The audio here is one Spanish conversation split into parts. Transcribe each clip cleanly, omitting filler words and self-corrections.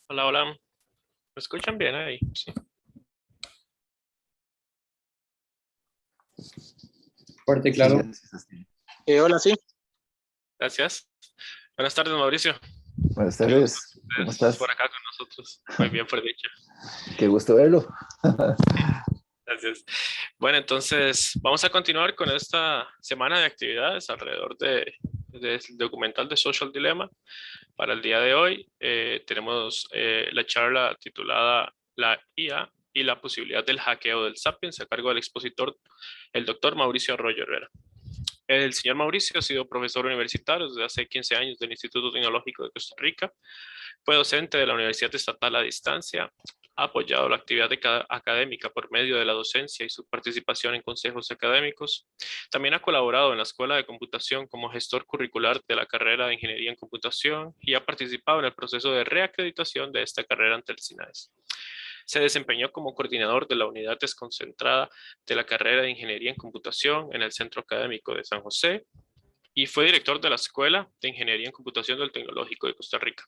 Hola, hola. ¿Me escuchan bien ahí? Sí. Fuerte y Sí, claro. gracias, Astrid. Hola, sí. Gracias. Buenas tardes, Mauricio. Buenas Qué gusto tardes, que ¿cómo estés por estás? acá con nosotros. Muy bien, por dicha. Qué gusto verlo. Gracias. Bueno, entonces vamos a continuar con esta semana de actividades alrededor del documental de Social Dilemma. Para el día de hoy tenemos la charla titulada La IA y la posibilidad del hackeo del Sapiens a cargo del expositor, el doctor Mauricio Arroyo Herrera. El señor Mauricio ha sido profesor universitario desde hace 15 años del Instituto Tecnológico de Costa Rica. Fue docente de la Universidad Estatal a Distancia. Ha apoyado la actividad académica por medio de la docencia y su participación en consejos académicos. También ha colaborado en la Escuela de Computación como gestor curricular de la carrera de Ingeniería en Computación y ha participado en el proceso de reacreditación de esta carrera ante el SINAES. Se desempeñó como coordinador de la unidad desconcentrada de la carrera de Ingeniería en Computación en el Centro Académico de San José y fue director de la Escuela de Ingeniería en Computación del Tecnológico de Costa Rica.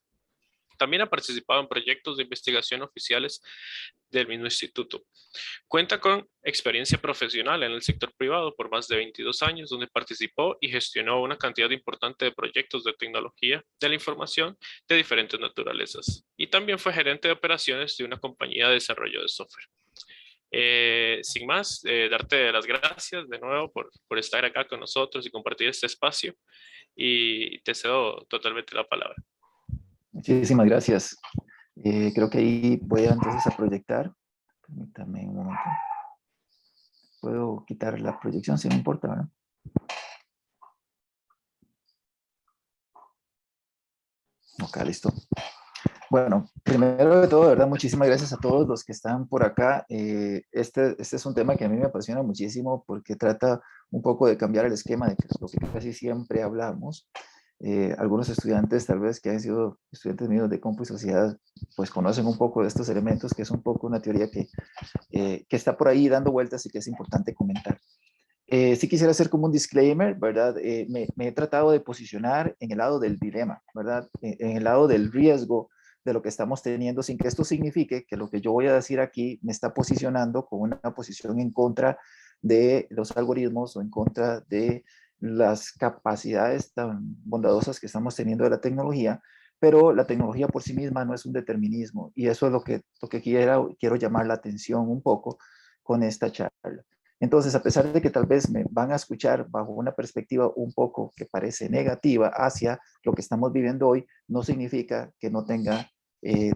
También ha participado en proyectos de investigación oficiales del mismo instituto. Cuenta con experiencia profesional en el sector privado por más de 22 años, donde participó y gestionó una cantidad importante de proyectos de tecnología de la información de diferentes naturalezas. Y también fue gerente de operaciones de una compañía de desarrollo de software. Sin más, darte las gracias de nuevo por estar acá con nosotros y compartir este espacio y te cedo totalmente la palabra. Muchísimas gracias. Creo que ahí voy entonces a proyectar. Permítame un momento. Puedo quitar la proyección si no importa, ¿verdad? Ok, listo. Bueno, primero de todo, de verdad, muchísimas gracias a todos los que están por acá. Este es un tema que a mí me apasiona muchísimo porque trata un poco de cambiar el esquema de lo que casi siempre hablamos. Algunos estudiantes, tal vez que han sido estudiantes míos de Compu y Sociedad, pues conocen un poco de estos elementos, que es un poco una teoría que está por ahí dando vueltas y que es importante comentar. Sí quisiera hacer como un disclaimer, ¿verdad? Me he tratado de posicionar en el lado del dilema, ¿verdad? En el lado del riesgo de lo que estamos teniendo, sin que esto signifique que lo que yo voy a decir aquí me está posicionando con una posición en contra de los algoritmos o en contra de las capacidades tan bondadosas que estamos teniendo de la tecnología, pero la tecnología por sí misma no es un determinismo y eso es lo que quiero llamar la atención un poco con esta charla. Entonces, a pesar de que tal vez me van a escuchar bajo una perspectiva un poco que parece negativa hacia lo que estamos viviendo hoy, no significa que no tenga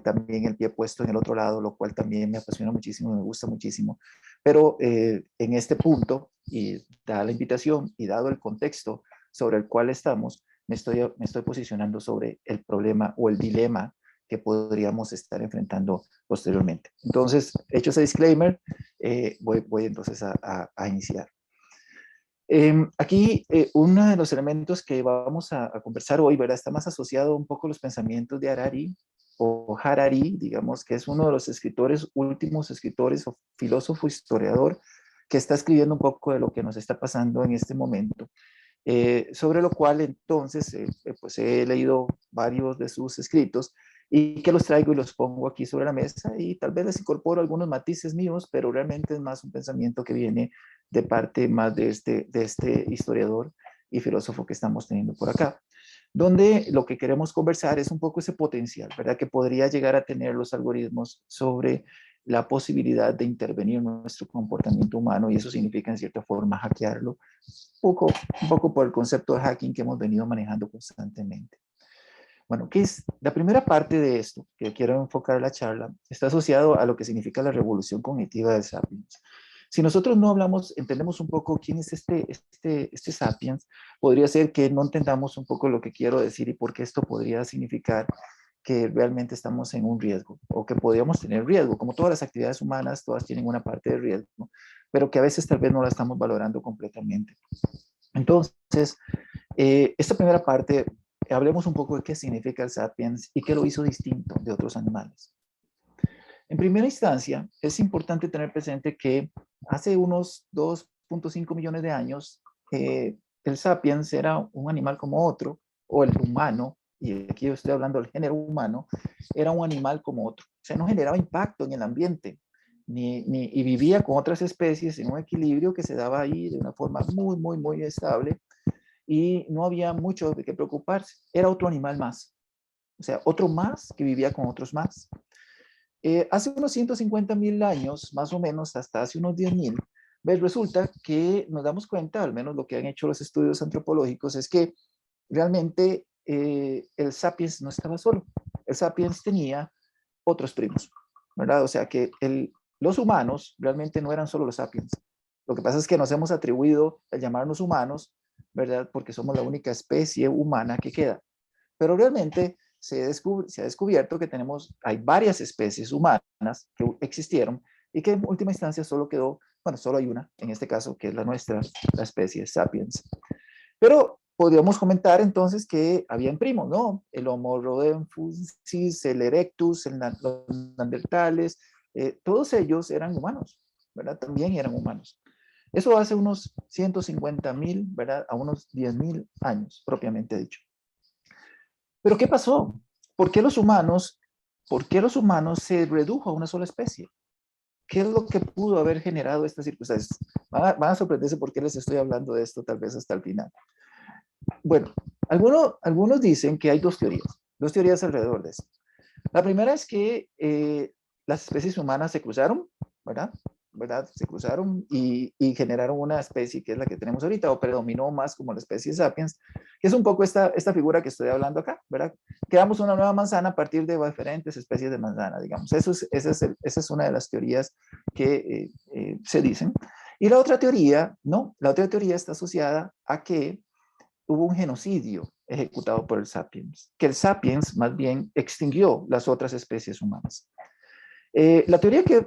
también el pie puesto en el otro lado, lo cual también me apasiona muchísimo, me gusta muchísimo. Pero en este punto, y dada la invitación y dado el contexto sobre el cual estamos, me estoy posicionando sobre el problema o el dilema que podríamos estar enfrentando posteriormente. Entonces, hecho ese disclaimer, voy entonces a iniciar. Aquí, uno de los elementos que vamos a conversar hoy, ¿verdad? Está más asociado un poco a los pensamientos de Harari, o Harari, digamos, que es uno de los escritores, últimos escritores o filósofo historiador, que está escribiendo un poco de lo que nos está pasando en este momento. Sobre lo cual entonces pues he leído varios de sus escritos y que los traigo y los pongo aquí sobre la mesa y tal vez les incorporo algunos matices míos, pero realmente es más un pensamiento que viene de parte más de este historiador y filósofo que estamos teniendo por acá, donde lo que queremos conversar es un poco ese potencial, ¿verdad? Que podría llegar a tener los algoritmos sobre la posibilidad de intervenir en nuestro comportamiento humano y eso significa en cierta forma hackearlo un poco por el concepto de hacking que hemos venido manejando constantemente. Bueno, ¿qué es? La primera parte de esto que quiero enfocar la charla está asociado a lo que significa la revolución cognitiva de Sapiens. Si nosotros no hablamos, entendemos un poco quién es este Sapiens, podría ser que no entendamos un poco lo que quiero decir y por qué esto podría significar que realmente estamos en un riesgo o que podríamos tener riesgo. Como todas las actividades humanas, todas tienen una parte de riesgo, pero que a veces tal vez no la estamos valorando completamente. Entonces, esta primera parte, hablemos un poco de qué significa el Sapiens y qué lo hizo distinto de otros animales. En primera instancia, es importante tener presente que hace unos 2.5 millones de años, el Sapiens era un animal como otro, o el humano, y aquí yo estoy hablando del género humano, era un animal como otro. O sea, no generaba impacto en el ambiente, y vivía con otras especies en un equilibrio que se daba ahí de una forma muy estable, y no había mucho de qué preocuparse. Era otro animal más. O sea, otro más que vivía con otros más. Hace unos 150.000 años, más o menos, hasta hace unos 10.000, ¿ves? Resulta que nos damos cuenta, al menos lo que han hecho los estudios antropológicos, es que realmente el sapiens no estaba solo. El sapiens tenía otros primos, ¿verdad? O sea que los humanos realmente no eran solo los sapiens. Lo que pasa es que nos hemos atribuido a llamarnos humanos, ¿verdad? Porque somos la única especie humana que queda. Pero realmente se ha descubierto que hay varias especies humanas que existieron y que en última instancia solo quedó, bueno, solo hay una, en este caso, que es la nuestra, la especie Sapiens. Pero podríamos comentar entonces que habían primos, ¿no? El Homo rhodensis, el Erectus, los Neandertales, todos ellos eran humanos, ¿verdad? También eran humanos. Eso hace unos 150.000, ¿verdad? A unos 10.000 años, propiamente dicho. Pero ¿qué pasó? ¿Por qué los humanos, se redujo a una sola especie? ¿Qué es lo que pudo haber generado estas circunstancias? Van a sorprenderse por qué les estoy hablando de esto tal vez hasta el final. Bueno, algunos dicen que hay dos teorías alrededor de eso. La primera es que las especies humanas se cruzaron, ¿verdad? Se cruzaron y generaron una especie que es la que tenemos ahorita, o predominó más como la especie Sapiens, que es un poco esta figura que estoy hablando acá, ¿verdad? Creamos una nueva manzana a partir de diferentes especies de manzana, digamos. Esa es una de las teorías que se dicen. Y la otra teoría, no, la otra teoría está asociada a que hubo un genocidio ejecutado por el Sapiens, que el Sapiens más bien extinguió las otras especies humanas. La teoría que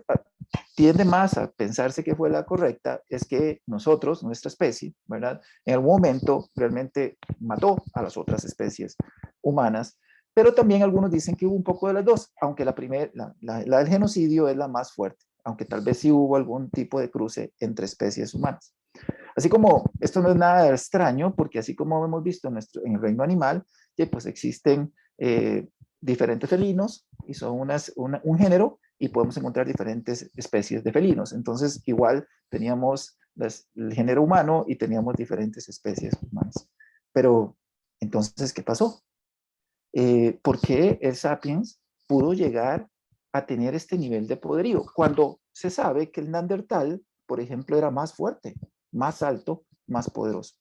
tiende más a pensarse que fue la correcta es que nosotros, nuestra especie, ¿verdad? En algún momento realmente mató a las otras especies humanas, pero también algunos dicen que hubo un poco de las dos, aunque la del genocidio es la más fuerte, aunque tal vez sí hubo algún tipo de cruce entre especies humanas. Así como esto no es nada extraño, porque así como hemos visto en el reino animal, que pues existen diferentes felinos y son un género y podemos encontrar diferentes especies de felinos. Entonces, igual teníamos el género humano y teníamos diferentes especies humanas. Pero, entonces, ¿qué pasó? ¿Por qué el Sapiens pudo llegar a tener este nivel de poderío? Cuando se sabe que el Neandertal, por ejemplo, era más fuerte, más alto, más poderoso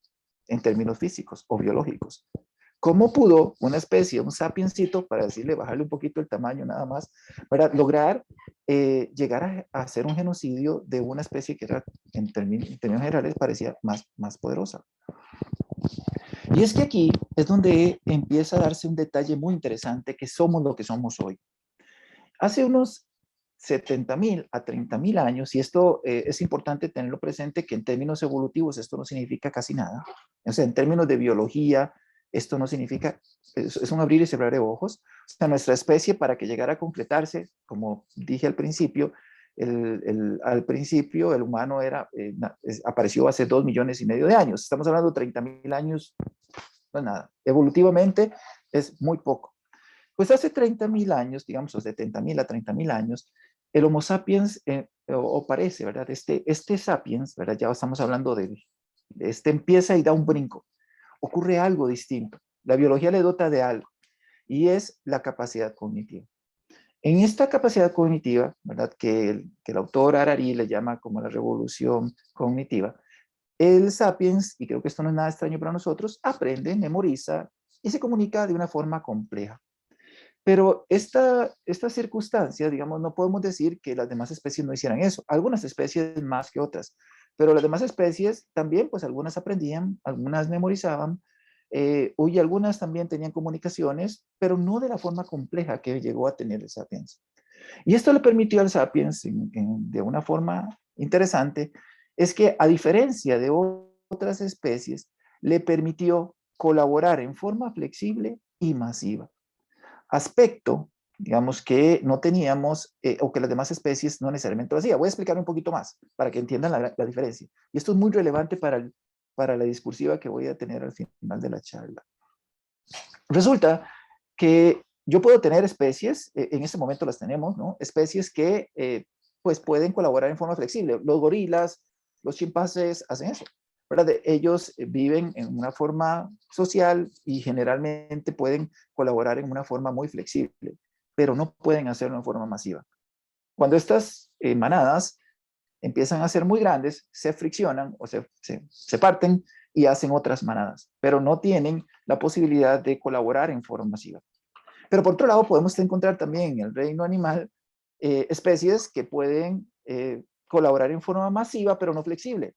en términos físicos o biológicos. ¿Cómo pudo una especie, un sapiencito, para decirle, bajarle un poquito el tamaño nada más, para lograr llegar a hacer un genocidio de una especie que era, en términos generales, parecía más poderosa? Y es que aquí es donde empieza a darse un detalle muy interesante, que somos lo que somos hoy. Hace unos 70.000 a 30.000 años, y esto es importante tenerlo presente, que en términos evolutivos esto no significa casi nada. O sea, en términos de biología, esto no significa, es un abrir y cerrar de ojos. O sea, nuestra especie, para que llegara a concretarse, como dije al principio, al principio el humano apareció hace 2,5 millones de años. Estamos hablando de 30.000 años, no es nada. Evolutivamente es muy poco. Pues hace 30.000 años, digamos, o 70.000 a 30.000 años, el Homo sapiens, o parece, ¿verdad? Este sapiens, ¿verdad? Ya estamos hablando de este empieza y da un brinco. Ocurre algo distinto. La biología le dota de algo, y es la capacidad cognitiva. En esta capacidad cognitiva, ¿verdad? Que el autor Harari le llama como la revolución cognitiva, el sapiens, y creo que esto no es nada extraño para nosotros, aprende, memoriza y se comunica de una forma compleja. Pero esta circunstancia, digamos, no podemos decir que las demás especies no hicieran eso. Algunas especies más que otras, pero las demás especies también, pues algunas aprendían, algunas memorizaban, y algunas también tenían comunicaciones, pero no de la forma compleja que llegó a tener el sapiens. Y esto le permitió al sapiens, de una forma interesante, es que a diferencia de otras especies, le permitió colaborar en forma flexible y masiva. Aspecto, digamos, que no teníamos, o que las demás especies no necesariamente lo hacían. Voy a explicar un poquito más para que entiendan la diferencia. Y esto es muy relevante para la discursiva que voy a tener al final de la charla. Resulta que yo puedo tener especies, en este momento las tenemos, ¿no? Especies que pues pueden colaborar en forma flexible. Los gorilas, los chimpancés hacen eso, ¿verdad? Ellos viven en una forma social y generalmente pueden colaborar en una forma muy flexible, pero no pueden hacerlo en forma masiva. Cuando estas manadas empiezan a ser muy grandes, se friccionan o se parten y hacen otras manadas, pero no tienen la posibilidad de colaborar en forma masiva. Pero por otro lado, podemos encontrar también en el reino animal especies que pueden colaborar en forma masiva, pero no flexible.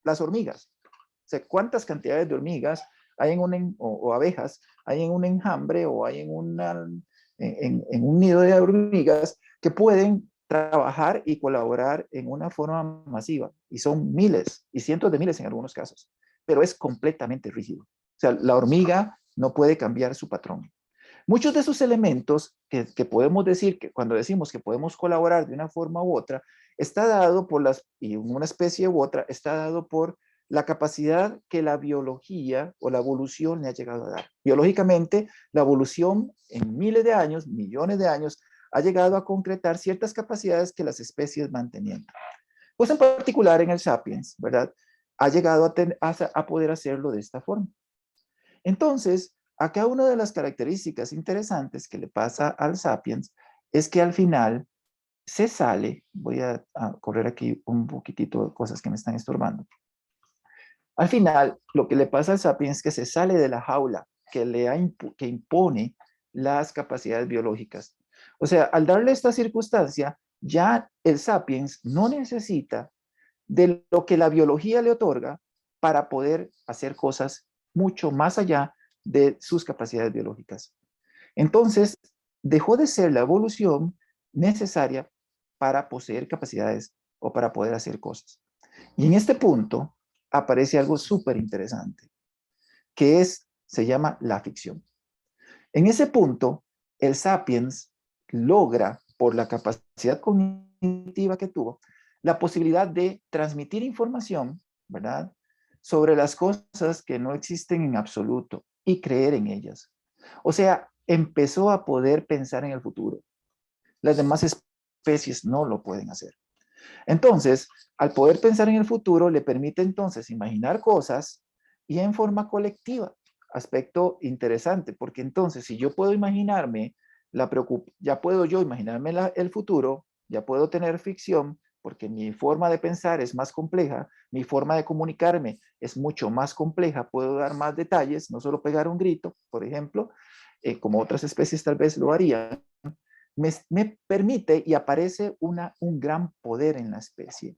Las hormigas. O sea, ¿cuántas cantidades de hormigas hay o abejas hay en un enjambre o hay en un nido de hormigas que pueden trabajar y colaborar en una forma masiva? Y son miles y cientos de miles en algunos casos, pero es completamente rígido. O sea, la hormiga no puede cambiar su patrón. Muchos de esos elementos que podemos decir que cuando decimos que podemos colaborar de una forma u otra, está dado por y una especie u otra, está dado por la capacidad que la biología o la evolución le ha llegado a dar. Biológicamente, la evolución en miles de años, millones de años, ha llegado a concretar ciertas capacidades que las especies van teniendo. Pues en particular en el Sapiens, ¿verdad? Ha llegado a poder hacerlo de esta forma. Entonces, acá una de las características interesantes que le pasa al Sapiens es que al final se sale, voy a correr aquí un poquitito de cosas que me están estorbando. Al final, lo que le pasa al Sapiens es que se sale de la jaula que impone las capacidades biológicas. O sea, al darle esta circunstancia, ya el Sapiens no necesita de lo que la biología le otorga para poder hacer cosas mucho más allá de sus capacidades biológicas. Entonces, dejó de ser la evolución necesaria para poseer capacidades o para poder hacer cosas. Y en este punto aparece algo súper interesante, que se llama la ficción. En ese punto, el Sapiens logra, por la capacidad cognitiva que tuvo, la posibilidad de transmitir información, ¿verdad?, sobre las cosas que no existen en absoluto y creer en ellas. O sea, empezó a poder pensar en el futuro. Las demás especies no lo pueden hacer. Entonces, al poder pensar en el futuro, le permite entonces imaginar cosas y en forma colectiva. Aspecto interesante, porque entonces si yo puedo imaginarme ya puedo yo imaginarme el futuro, ya puedo tener ficción, porque mi forma de pensar es más compleja, mi forma de comunicarme es mucho más compleja, puedo dar más detalles, no solo pegar un grito, por ejemplo, como otras especies tal vez lo harían, me permite y aparece un gran poder en la especie.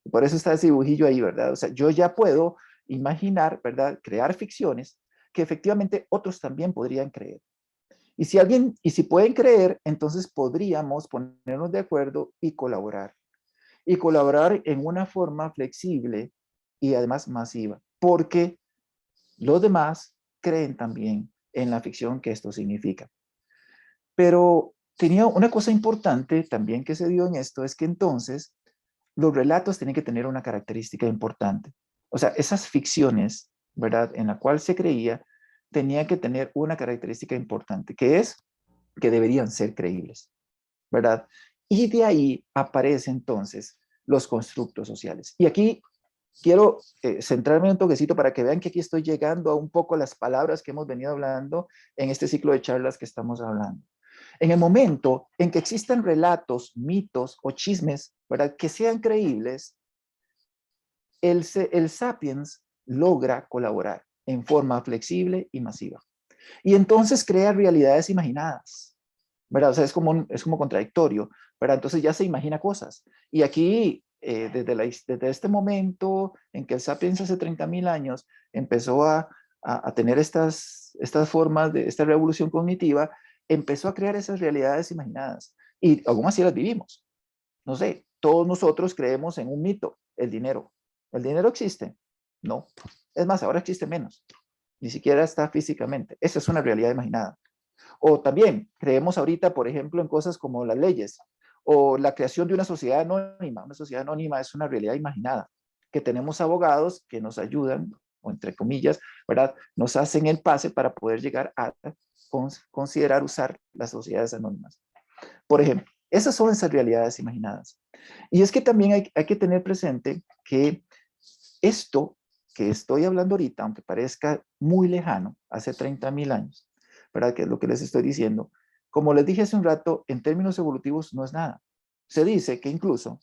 Por eso está ese dibujillo ahí, ¿verdad? O sea, yo ya puedo imaginar, ¿verdad? Crear ficciones que efectivamente otros también podrían creer. Y si pueden creer, entonces podríamos ponernos de acuerdo y colaborar. Y colaborar en una forma flexible y además masiva, porque los demás creen también en la ficción que esto significa. Pero tenía una cosa importante también que se dio en esto, es que entonces los relatos tienen que tener una característica importante. O sea, esas ficciones, ¿verdad?, en la cual se creía, tenía que tener una característica importante, que es que deberían ser creíbles, ¿verdad? Y de ahí aparecen entonces los constructos sociales. Y aquí quiero centrarme un toquecito para que vean que aquí estoy llegando a un poco las palabras que hemos venido hablando en este ciclo de charlas que estamos hablando. En el momento en que existan relatos, mitos o chismes, ¿verdad?, que sean creíbles, el Sapiens logra colaborar en forma flexible y masiva. Y entonces crea realidades imaginadas, ¿verdad? O sea, es como contradictorio, ¿verdad? Entonces ya se imagina cosas. Y aquí, desde este momento en que el Sapiens hace 30.000 años empezó a tener estas formas de esta revolución cognitiva, empezó a crear esas realidades imaginadas. Y aún así las vivimos. No sé, todos nosotros creemos en un mito, el dinero. ¿El dinero existe? No. Es más, ahora existe menos. Ni siquiera está físicamente. Esa es una realidad imaginada. O también creemos ahorita, por ejemplo, en cosas como las leyes o la creación de una sociedad anónima. Una sociedad anónima es una realidad imaginada, que tenemos abogados que nos ayudan o entre comillas, ¿verdad? Nos hacen el pase para poder llegar a considerar usar las sociedades anónimas. Por ejemplo, esas son esas realidades imaginadas. Y es que también hay que tener presente que esto que estoy hablando ahorita, aunque parezca muy lejano, hace 30.000 años, ¿verdad? Que es lo que les estoy diciendo. Como les dije hace un rato, en términos evolutivos no es nada. Se dice que incluso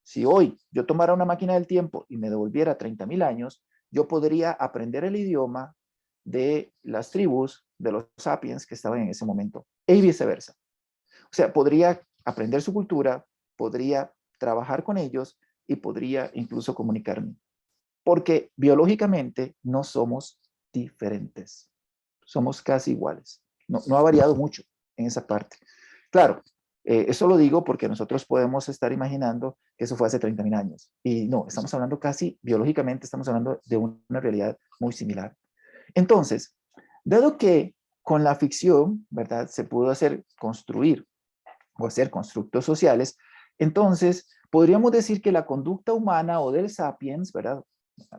si hoy yo tomara una máquina del tiempo y me devolviera 30.000 años, yo podría aprender el idioma de las tribus, de los sapiens que estaban en ese momento, y viceversa. O sea, podría aprender su cultura, podría trabajar con ellos y podría incluso comunicarme. Porque biológicamente no somos diferentes. Somos casi iguales. No ha variado mucho en esa parte. Claro, eso lo digo porque nosotros podemos estar imaginando que eso fue hace 30.000 años. Y no, estamos hablando casi, biológicamente estamos hablando de una realidad muy similar. Entonces, dado que con la ficción, ¿verdad? Se pudo construir o hacer constructos sociales, entonces podríamos decir que la conducta humana o del sapiens, ¿verdad?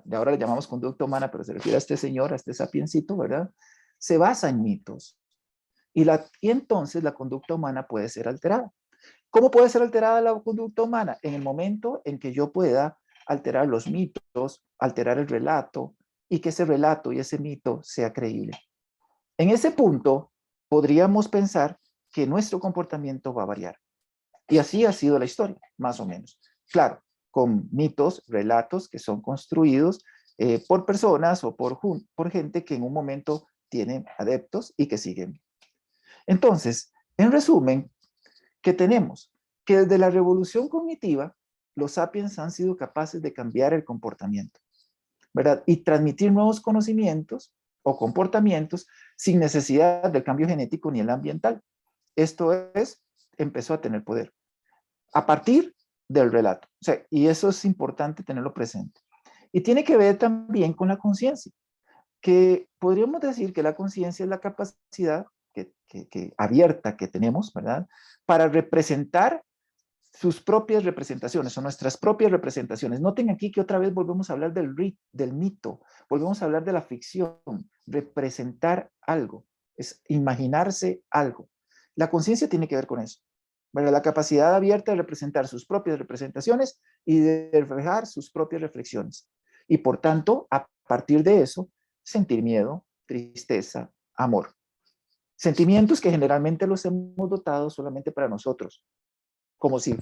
De ahora le llamamos conducta humana, pero se refiere a este señor, a este sapiencito, ¿verdad? Se basa en mitos. Y entonces la conducta humana puede ser alterada. ¿Cómo puede ser alterada la conducta humana? En el momento en que yo pueda alterar los mitos, alterar el relato, y que ese relato y ese mito sea creíble. En ese punto, podríamos pensar que nuestro comportamiento va a variar. Y así ha sido la historia, más o menos. Claro, con mitos, relatos que son construidos por personas o por gente que en un momento tienen adeptos y que siguen. Entonces, en resumen, ¿qué tenemos? Que desde la revolución cognitiva, los sapiens han sido capaces de cambiar el comportamiento, ¿verdad? Y transmitir nuevos conocimientos o comportamientos sin necesidad del cambio genético ni el ambiental. Esto es, empezó a tener poder a partir del relato. O sea, y eso es importante tenerlo presente. Y tiene que ver también con la conciencia, que podríamos decir que la conciencia es la capacidad abierta que tenemos, ¿verdad? Para representar sus propias representaciones o nuestras propias representaciones. Noten aquí que otra vez volvemos a hablar del mito, volvemos a hablar de la ficción, representar algo, es imaginarse algo. La conciencia tiene que ver con eso. ¿Verdad? La capacidad abierta de representar sus propias representaciones y de reflejar sus propias reflexiones. Y por tanto, a partir de eso, sentir miedo, tristeza, amor. Sentimientos que generalmente los hemos dotado solamente para nosotros, como si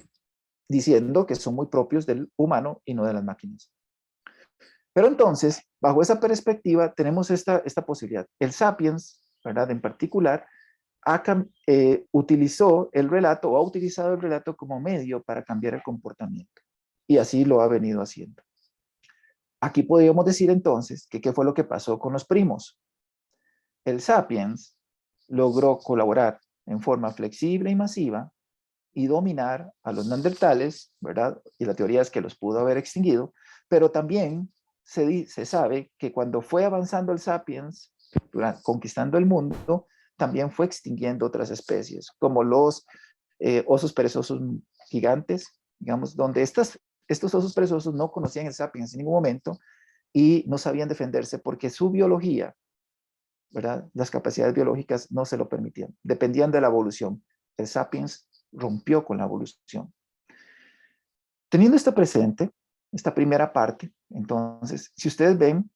diciendo que son muy propios del humano y no de las máquinas. Pero entonces, bajo esa perspectiva, tenemos esta posibilidad. El Sapiens, ¿verdad? En particular, utilizó el relato o ha utilizado el relato como medio para cambiar el comportamiento. Y así lo ha venido haciendo. Aquí podríamos decir entonces que qué fue lo que pasó con los primos. El Sapiens logró colaborar en forma flexible y masiva y dominar a los neandertales, ¿verdad? Y la teoría es que los pudo haber extinguido, pero también se sabe que cuando fue avanzando el Sapiens, conquistando el mundo, también fue extinguiendo otras especies, como los osos perezosos gigantes, digamos, donde estos osos perezosos no conocían el Sapiens en ningún momento y no sabían defenderse porque su biología, ¿verdad? Las capacidades biológicas no se lo permitían, dependían de la evolución. El Sapiens rompió con la evolución. Teniendo esto presente, esta primera parte, entonces, si ustedes ven,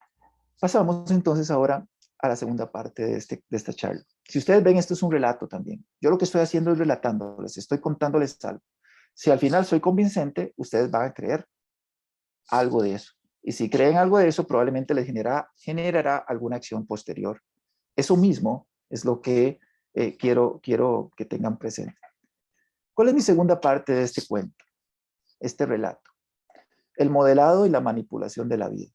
pasamos entonces ahora a la segunda parte de esta charla. Si ustedes ven, esto es un relato también. Yo lo que estoy haciendo es relatándoles, estoy contándoles algo. Si al final soy convincente, ustedes van a creer algo de eso. Y si creen algo de eso, probablemente les generará alguna acción posterior. Eso mismo es lo que quiero que tengan presente. ¿Cuál es mi segunda parte de este cuento? Este relato. El modelado y la manipulación de la vida.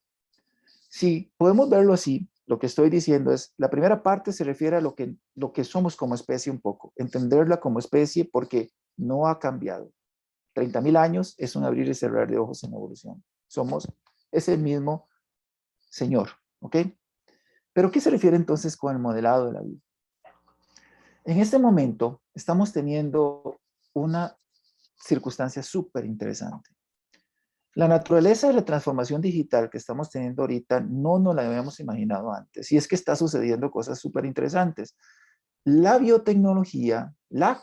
Si podemos verlo así, lo que estoy diciendo es, la primera parte se refiere a lo que somos como especie un poco, entenderla como especie porque no ha cambiado. 30.000 años es un abrir y cerrar de ojos en la evolución. Somos ese mismo Señor, ¿ok? Pero ¿qué se refiere entonces con el modelado de la vida? En este momento estamos teniendo una circunstancia súper interesante. La naturaleza de la transformación digital que estamos teniendo ahorita no nos la habíamos imaginado antes. Y es que está sucediendo cosas súper interesantes. La biotecnología, la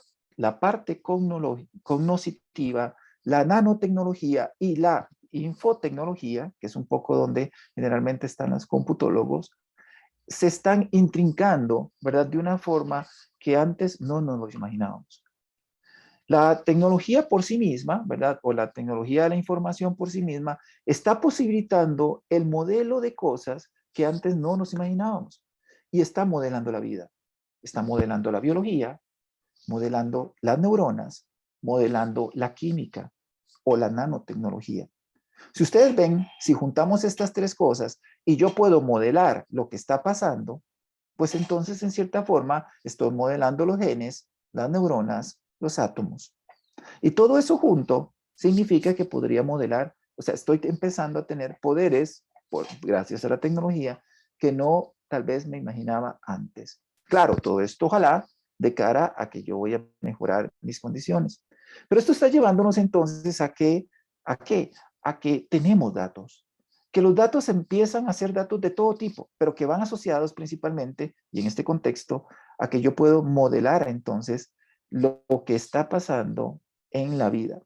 parte cognoscitiva, la nanotecnología y la infotecnología, que es un poco donde generalmente están los computólogos, se están intrincando, ¿verdad? De una forma que antes no nos lo imaginábamos. La tecnología por sí misma, ¿verdad? O la tecnología de la información por sí misma está posibilitando el modelo de cosas que antes no nos imaginábamos y está modelando la vida. Está modelando la biología, modelando las neuronas, modelando la química o la nanotecnología. Si ustedes ven, si juntamos estas tres cosas y yo puedo modelar lo que está pasando, pues entonces en cierta forma estoy modelando los genes, las neuronas, los átomos. Y todo eso junto significa que podría modelar, o sea, estoy empezando a tener poderes, gracias a la tecnología, que no tal vez me imaginaba antes. Claro, todo esto ojalá de cara a que yo voy a mejorar mis condiciones. Pero esto está llevándonos entonces a que tenemos datos, que los datos empiezan a ser datos de todo tipo, pero que van asociados principalmente, y en este contexto, a que yo puedo modelar entonces lo que está pasando en la vida.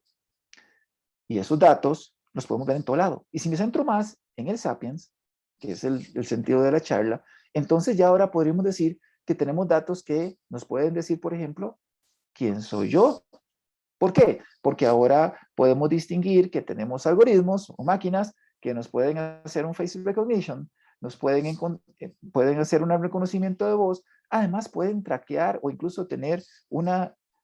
Y esos datos los podemos ver en todo lado. Y si me centro más en el Sapiens, que es el sentido de la charla, entonces ya ahora podríamos decir que tenemos datos que nos pueden decir, por ejemplo, ¿quién soy yo? ¿Por qué? Porque ahora podemos distinguir que tenemos algoritmos o máquinas que nos pueden hacer un face recognition, pueden hacer un reconocimiento de voz, además pueden traquear o incluso tener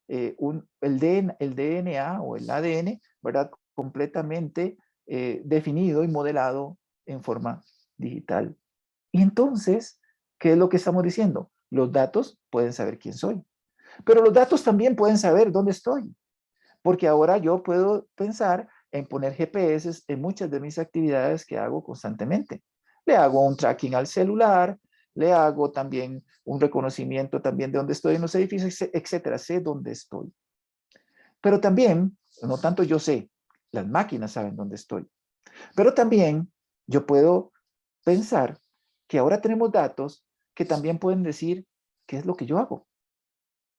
el DNA o el ADN, ¿verdad? Completamente definido y modelado en forma digital. Y entonces, ¿qué es lo que estamos diciendo? Los datos pueden saber quién soy, pero los datos también pueden saber dónde estoy. Porque ahora yo puedo pensar en poner GPS en muchas de mis actividades que hago constantemente. Le hago un tracking al celular, le hago también un reconocimiento también de dónde estoy en los edificios, etcétera. Sé dónde estoy. Pero también, no tanto yo sé, las máquinas saben dónde estoy. Pero también yo puedo pensar que ahora tenemos datos que también pueden decir qué es lo que yo hago,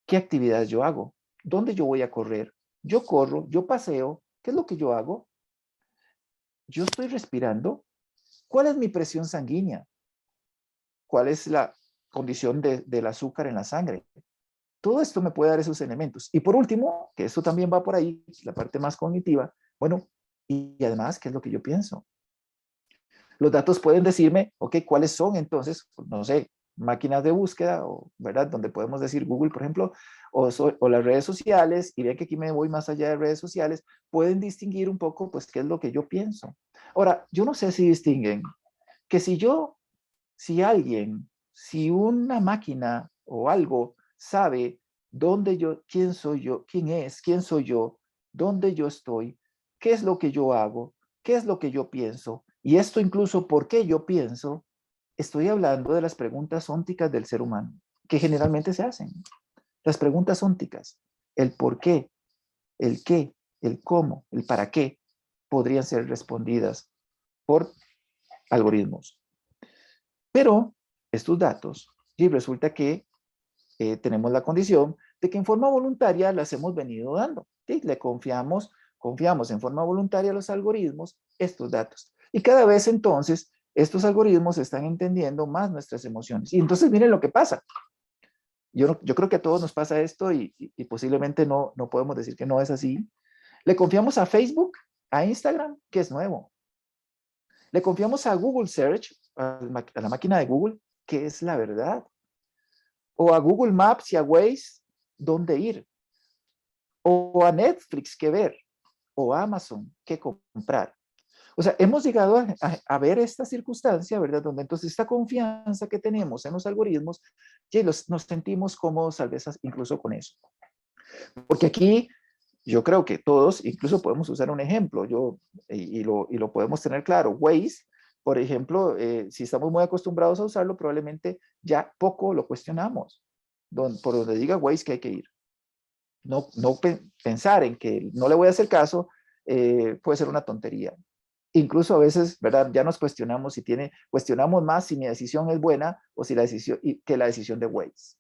qué actividades yo hago, dónde yo voy a correr. Yo corro, yo paseo, ¿qué es lo que yo hago? Yo estoy respirando. ¿Cuál es mi presión sanguínea? ¿Cuál es la condición del azúcar en la sangre? Todo esto me puede dar esos elementos. Y por último, que esto también va por ahí, la parte más cognitiva, bueno, y además, ¿qué es lo que yo pienso? Los datos pueden decirme, ok, ¿cuáles son entonces, no sé, máquinas de búsqueda, o, ¿verdad? Donde podemos decir Google, por ejemplo, o las redes sociales, y vean que aquí me voy más allá de redes sociales, pueden distinguir un poco, pues, qué es lo que yo pienso. Ahora, yo no sé si distinguen que si una máquina o algo sabe dónde yo, quién soy yo, quién es, quién soy yo, dónde yo estoy, qué es lo que yo hago, qué es lo que yo pienso, y esto incluso por qué yo pienso, estoy hablando de las preguntas ónticas del ser humano, que generalmente se hacen. Las preguntas ónticas, el por qué, el cómo, el para qué, podrían ser respondidas por algoritmos. Pero estos datos, y resulta que tenemos la condición de que en forma voluntaria las hemos venido dando. ¿Sí? Le confiamos en forma voluntaria a los algoritmos estos datos. Y cada vez entonces estos algoritmos están entendiendo más nuestras emociones. Y entonces miren lo que pasa. Yo creo que a todos nos pasa esto y posiblemente no podemos decir que no es así. Le confiamos a Facebook, a Instagram, que es nuevo. Le confiamos a Google Search, a la máquina de Google, que es la verdad. O a Google Maps y a Waze, dónde ir. O a Netflix, qué ver. O a Amazon, qué comprar. O sea, hemos llegado a ver esta circunstancia, ¿verdad? Donde entonces esta confianza que tenemos en los algoritmos, que nos sentimos cómodos, tal vez incluso con eso. Porque aquí yo creo que todos, incluso podemos usar un ejemplo, y lo podemos tener claro. Waze, por ejemplo, si estamos muy acostumbrados a usarlo, probablemente ya poco lo cuestionamos. Por donde diga Waze que hay que ir. No pensar en que no le voy a hacer caso puede ser una tontería. incluso a veces, ¿verdad? Ya nos cuestionamos cuestionamos más si mi decisión es buena o si que la decisión de Waze.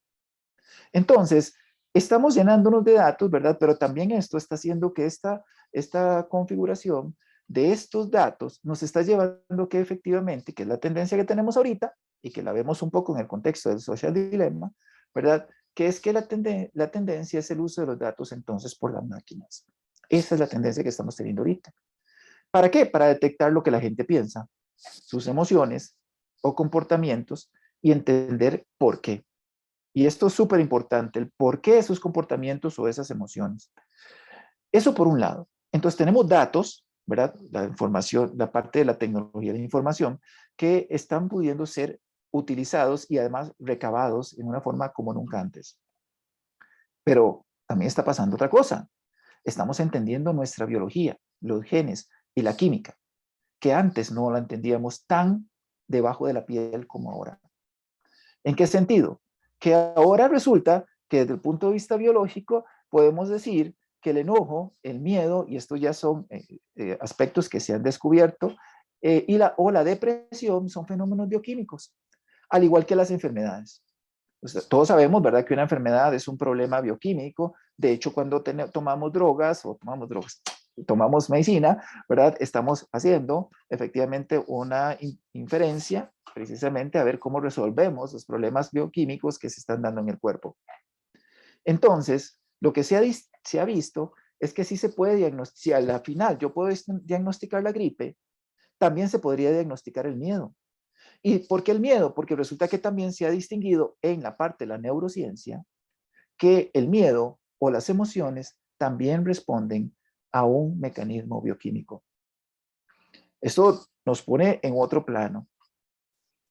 Entonces, estamos llenándonos de datos, ¿verdad? Pero también esto está haciendo que esta configuración de estos datos nos está llevando que efectivamente, que es la tendencia que tenemos ahorita, y que la vemos un poco en el contexto del social dilemma, ¿verdad? Que es que la tendencia es el uso de los datos entonces por las máquinas. Esa es la tendencia que estamos teniendo ahorita. ¿Para qué? Para detectar lo que la gente piensa, sus emociones o comportamientos y entender por qué. Y esto es súper importante, el por qué esos comportamientos o esas emociones. Eso por un lado. Entonces tenemos datos, ¿verdad? La información, la parte de la tecnología de la información, que están pudiendo ser utilizados y además recabados en una forma como nunca antes. Pero también está pasando otra cosa. Estamos entendiendo nuestra biología, los genes y la química, que antes no la entendíamos tan debajo de la piel como ahora. ¿En qué sentido? Que ahora resulta que desde el punto de vista biológico podemos decir que el enojo, el miedo, y estos ya son aspectos que se han descubierto, o la depresión son fenómenos bioquímicos, al igual que las enfermedades. O sea, todos sabemos, ¿verdad?, que una enfermedad es un problema bioquímico. De hecho, cuando tomamos medicina, ¿verdad? Estamos haciendo efectivamente una inferencia precisamente a ver cómo resolvemos los problemas bioquímicos que se están dando en el cuerpo. Entonces, lo que se ha visto es que sí se puede diagnosticar, si a la final yo puedo diagnosticar la gripe, también se podría diagnosticar el miedo. ¿Y por qué el miedo? Porque resulta que también se ha distinguido en la parte de la neurociencia que el miedo o las emociones también responden a un mecanismo bioquímico. Esto nos pone en otro plano.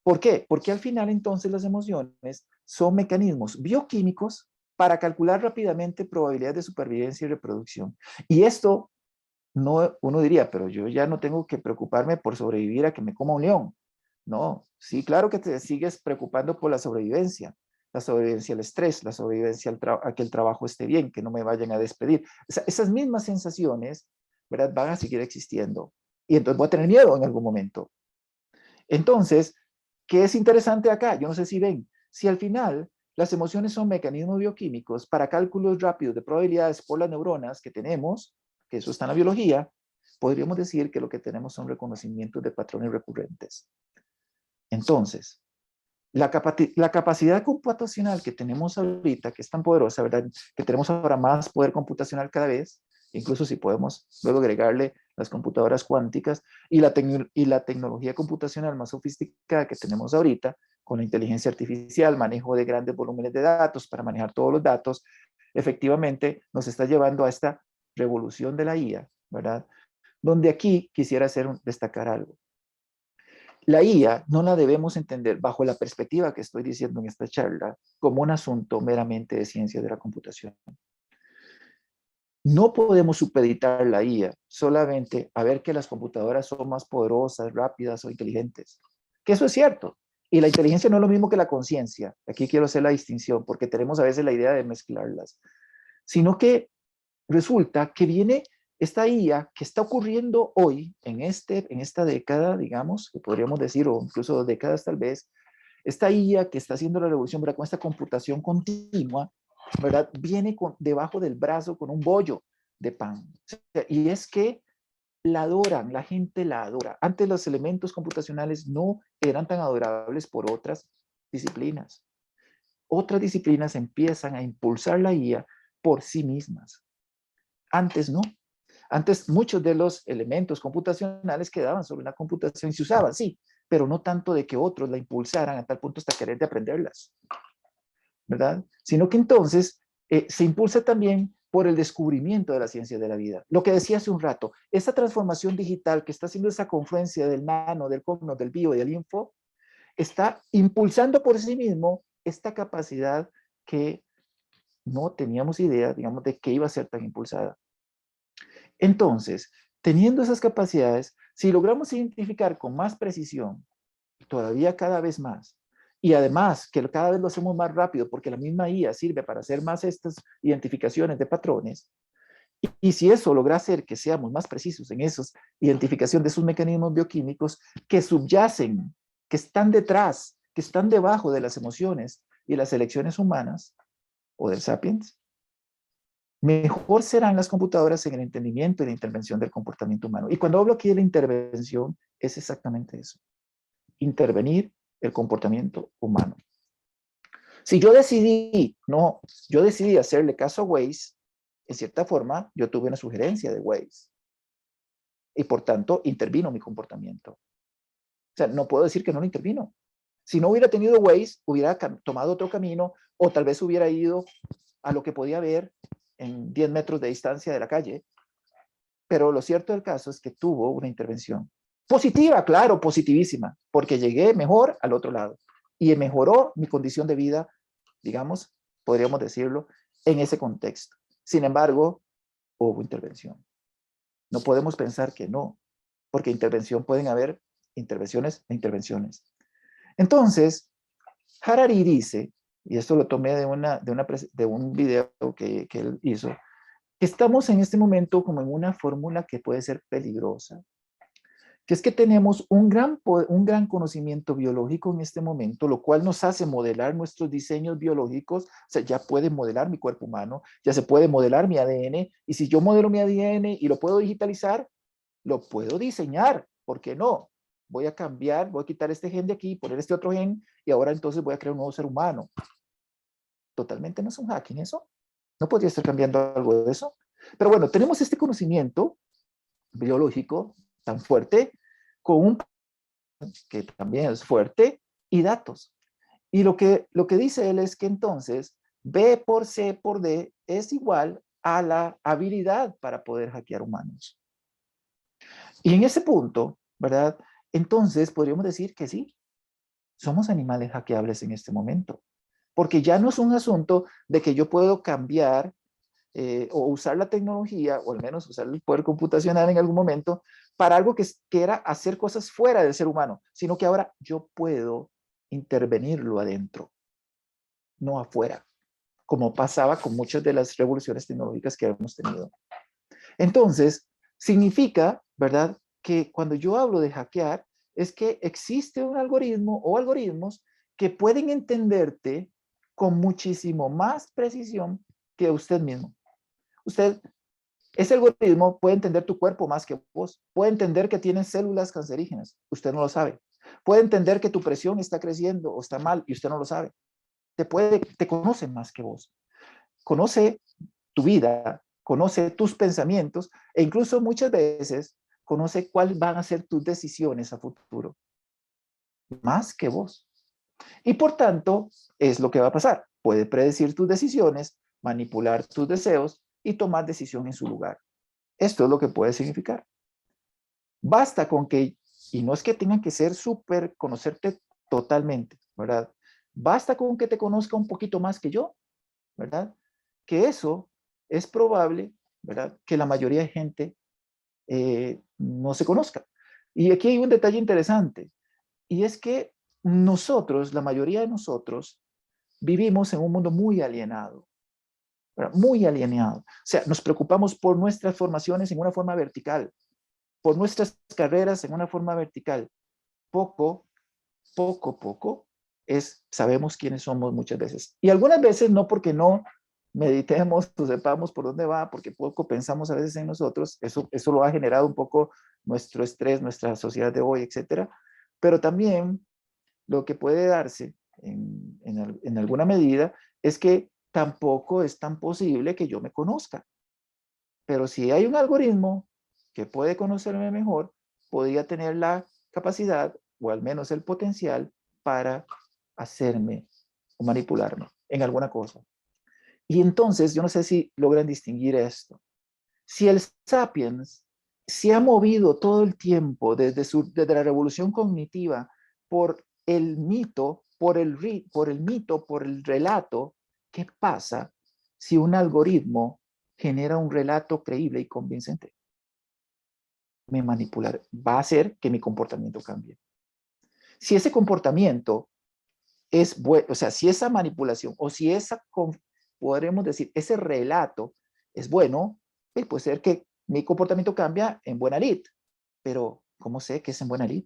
¿Por qué? Porque al final entonces las emociones son mecanismos bioquímicos para calcular rápidamente probabilidades de supervivencia y reproducción. Y esto, no, uno diría, pero yo ya no tengo que preocuparme por sobrevivir a que me coma un león. No, sí, claro que te sigues preocupando por la sobrevivencia al estrés, la sobrevivencia a que el trabajo esté bien, que no me vayan a despedir. Esas mismas sensaciones, ¿verdad?, van a seguir existiendo. Y entonces voy a tener miedo en algún momento. Entonces, ¿qué es interesante acá? Yo no sé si ven, si al final las emociones son mecanismos bioquímicos para cálculos rápidos de probabilidades por las neuronas que tenemos, que eso está en la biología, podríamos decir que lo que tenemos son reconocimientos de patrones recurrentes. Entonces, la capacidad computacional que tenemos ahorita, que es tan poderosa, ¿verdad?, que tenemos ahora más poder computacional cada vez, incluso si podemos luego agregarle las computadoras cuánticas y la tecnología computacional más sofisticada que tenemos ahorita, con la inteligencia artificial, manejo de grandes volúmenes de datos para manejar todos los datos, efectivamente nos está llevando a esta revolución de la IA, ¿verdad? Donde aquí quisiera destacar algo. La IA no la debemos entender bajo la perspectiva que estoy diciendo en esta charla como un asunto meramente de ciencia de la computación. No podemos supeditar la IA solamente a ver que las computadoras son más poderosas, rápidas o inteligentes. Que eso es cierto. Y la inteligencia no es lo mismo que la conciencia. Aquí quiero hacer la distinción porque tenemos a veces la idea de mezclarlas. Sino que resulta que viene esta IA que está ocurriendo hoy, en esta década, digamos, que podríamos decir, o incluso 2 décadas tal vez, esta IA que está haciendo la revolución, ¿verdad?, con esta computación continua, ¿verdad?, viene debajo del brazo con un bollo de pan. Y es que la adoran, la gente la adora. Antes los elementos computacionales no eran tan adorables por otras disciplinas. Otras disciplinas empiezan a impulsar la IA por sí mismas. Antes no. Antes muchos de los elementos computacionales quedaban sobre una computación y se usaban, sí, pero no tanto de que otros la impulsaran a tal punto hasta querer de aprenderlas, ¿verdad? Sino que entonces se impulsa también por el descubrimiento de la ciencia de la vida. Lo que decía hace un rato, esta transformación digital que está haciendo esa confluencia del nano, del cogno, del bio y del info, está impulsando por sí mismo esta capacidad que no teníamos idea, digamos, de que iba a ser tan impulsada. Entonces, teniendo esas capacidades, si logramos identificar con más precisión, todavía cada vez más, y además que cada vez lo hacemos más rápido porque la misma IA sirve para hacer más estas identificaciones de patrones, Y si eso logra hacer que seamos más precisos en esa identificación de esos mecanismos bioquímicos que subyacen, que están detrás, que están debajo de las emociones y las elecciones humanas o del sapiens, mejor serán las computadoras en el entendimiento y la intervención del comportamiento humano. Y cuando hablo aquí de la intervención, es exactamente eso. Intervenir el comportamiento humano. Si yo decidí, yo decidí hacerle caso a Waze, en cierta forma, yo tuve una sugerencia de Waze. Y por tanto, intervino mi comportamiento. O sea, no puedo decir que no lo intervino. Si no hubiera tenido Waze, hubiera tomado otro camino o tal vez hubiera ido a lo que podía ver en 10 metros de distancia de la calle. Pero lo cierto del caso es que tuvo una intervención. Positiva, claro, positivísima, porque llegué mejor al otro lado y mejoró mi condición de vida, digamos, podríamos decirlo, en ese contexto. Sin embargo, hubo intervención. No podemos pensar que no, porque intervención pueden haber intervenciones e intervenciones. Entonces, Harari dice, y esto lo tomé de un video que él hizo, que estamos en este momento como en una fórmula que puede ser peligrosa, que es que tenemos un gran conocimiento biológico en este momento, lo cual nos hace modelar nuestros diseños biológicos. O sea, ya puede modelar mi cuerpo humano, ya se puede modelar mi ADN, y si yo modelo mi ADN y lo puedo digitalizar, lo puedo diseñar. ¿Por qué no? Voy a cambiar, voy a quitar este gen de aquí, poner este otro gen, y ahora entonces voy a crear un nuevo ser humano. Totalmente no es un hacking eso. No podría estar cambiando algo de eso. Pero bueno, tenemos este conocimiento biológico tan fuerte, con un que también es fuerte, y datos. Y lo que dice él es que entonces B por C por D es igual a la habilidad para poder hackear humanos. Y en ese punto, ¿verdad? Entonces podríamos decir que sí, somos animales hackeables en este momento. Porque ya no es un asunto de que yo puedo cambiar o usar la tecnología, o al menos usar el poder computacional en algún momento, para algo que era hacer cosas fuera del ser humano, sino que ahora yo puedo intervenirlo adentro, no afuera, como pasaba con muchas de las revoluciones tecnológicas que hemos tenido. Entonces, significa, ¿verdad?, que cuando yo hablo de hackear, es que existe un algoritmo o algoritmos que pueden entenderte con muchísimo más precisión que usted mismo. Ese algoritmo puede entender tu cuerpo más que vos. Puede entender que tienes células cancerígenas. Usted no lo sabe. Puede entender que tu presión está creciendo o está mal y usted no lo sabe. Te conoce más que vos. Conoce tu vida, conoce tus pensamientos e incluso muchas veces conoce cuáles van a ser tus decisiones a futuro. Más que vos. Y por tanto, es lo que va a pasar. Puede predecir tus decisiones, manipular tus deseos y tomar decisión en su lugar. Esto es lo que puede significar. Basta con que, y no es que tengan que ser súper, conocerte totalmente, ¿verdad? Basta con que te conozca un poquito más que yo, ¿verdad? Que eso es probable, ¿verdad? Que la mayoría de gente no se conozca. Y aquí hay un detalle interesante, y es que nosotros, la mayoría de nosotros, vivimos en un mundo muy alienado, ¿verdad? Muy alienado. O sea, nos preocupamos por nuestras formaciones en una forma vertical, por nuestras carreras en una forma vertical. Poco sabemos quiénes somos muchas veces. Y algunas veces no porque no meditemos o sepamos por dónde va, porque poco pensamos a veces en nosotros, eso lo ha generado un poco nuestro estrés, nuestra sociedad de hoy, etcétera. Pero también lo que puede darse en alguna medida es que tampoco es tan posible que yo me conozca. Pero si hay un algoritmo que puede conocerme mejor, podría tener la capacidad o al menos el potencial para hacerme o manipularme en alguna cosa. Y entonces, yo no sé si logran distinguir esto. Si el sapiens se ha movido todo el tiempo desde la revolución cognitiva por el mito, por el mito, por el relato, ¿qué pasa si un algoritmo genera un relato creíble y convincente? Va a hacer que mi comportamiento cambie. Si ese comportamiento es bueno, o sea, si esa manipulación o si podremos decir, ese relato es bueno, Y puede ser que mi comportamiento cambia en buena lid, pero ¿cómo sé que es en buena lid?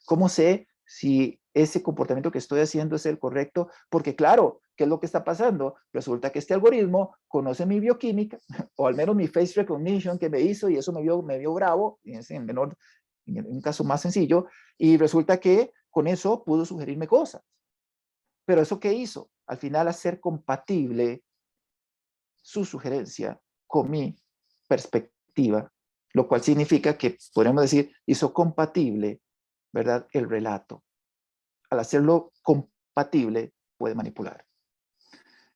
¿Cómo sé si ese comportamiento que estoy haciendo es el correcto? Porque claro, ¿qué es lo que está pasando? Resulta que este algoritmo conoce mi bioquímica, o al menos mi face recognition que me hizo, y eso me vio bravo, en un caso más sencillo, y resulta que con eso pudo sugerirme cosas. Pero ¿eso qué hizo? Al final hacer compatible su sugerencia con mi perspectiva, lo cual significa que podemos decir hizo compatible, ¿verdad?, el relato. Al hacerlo compatible, puede manipular.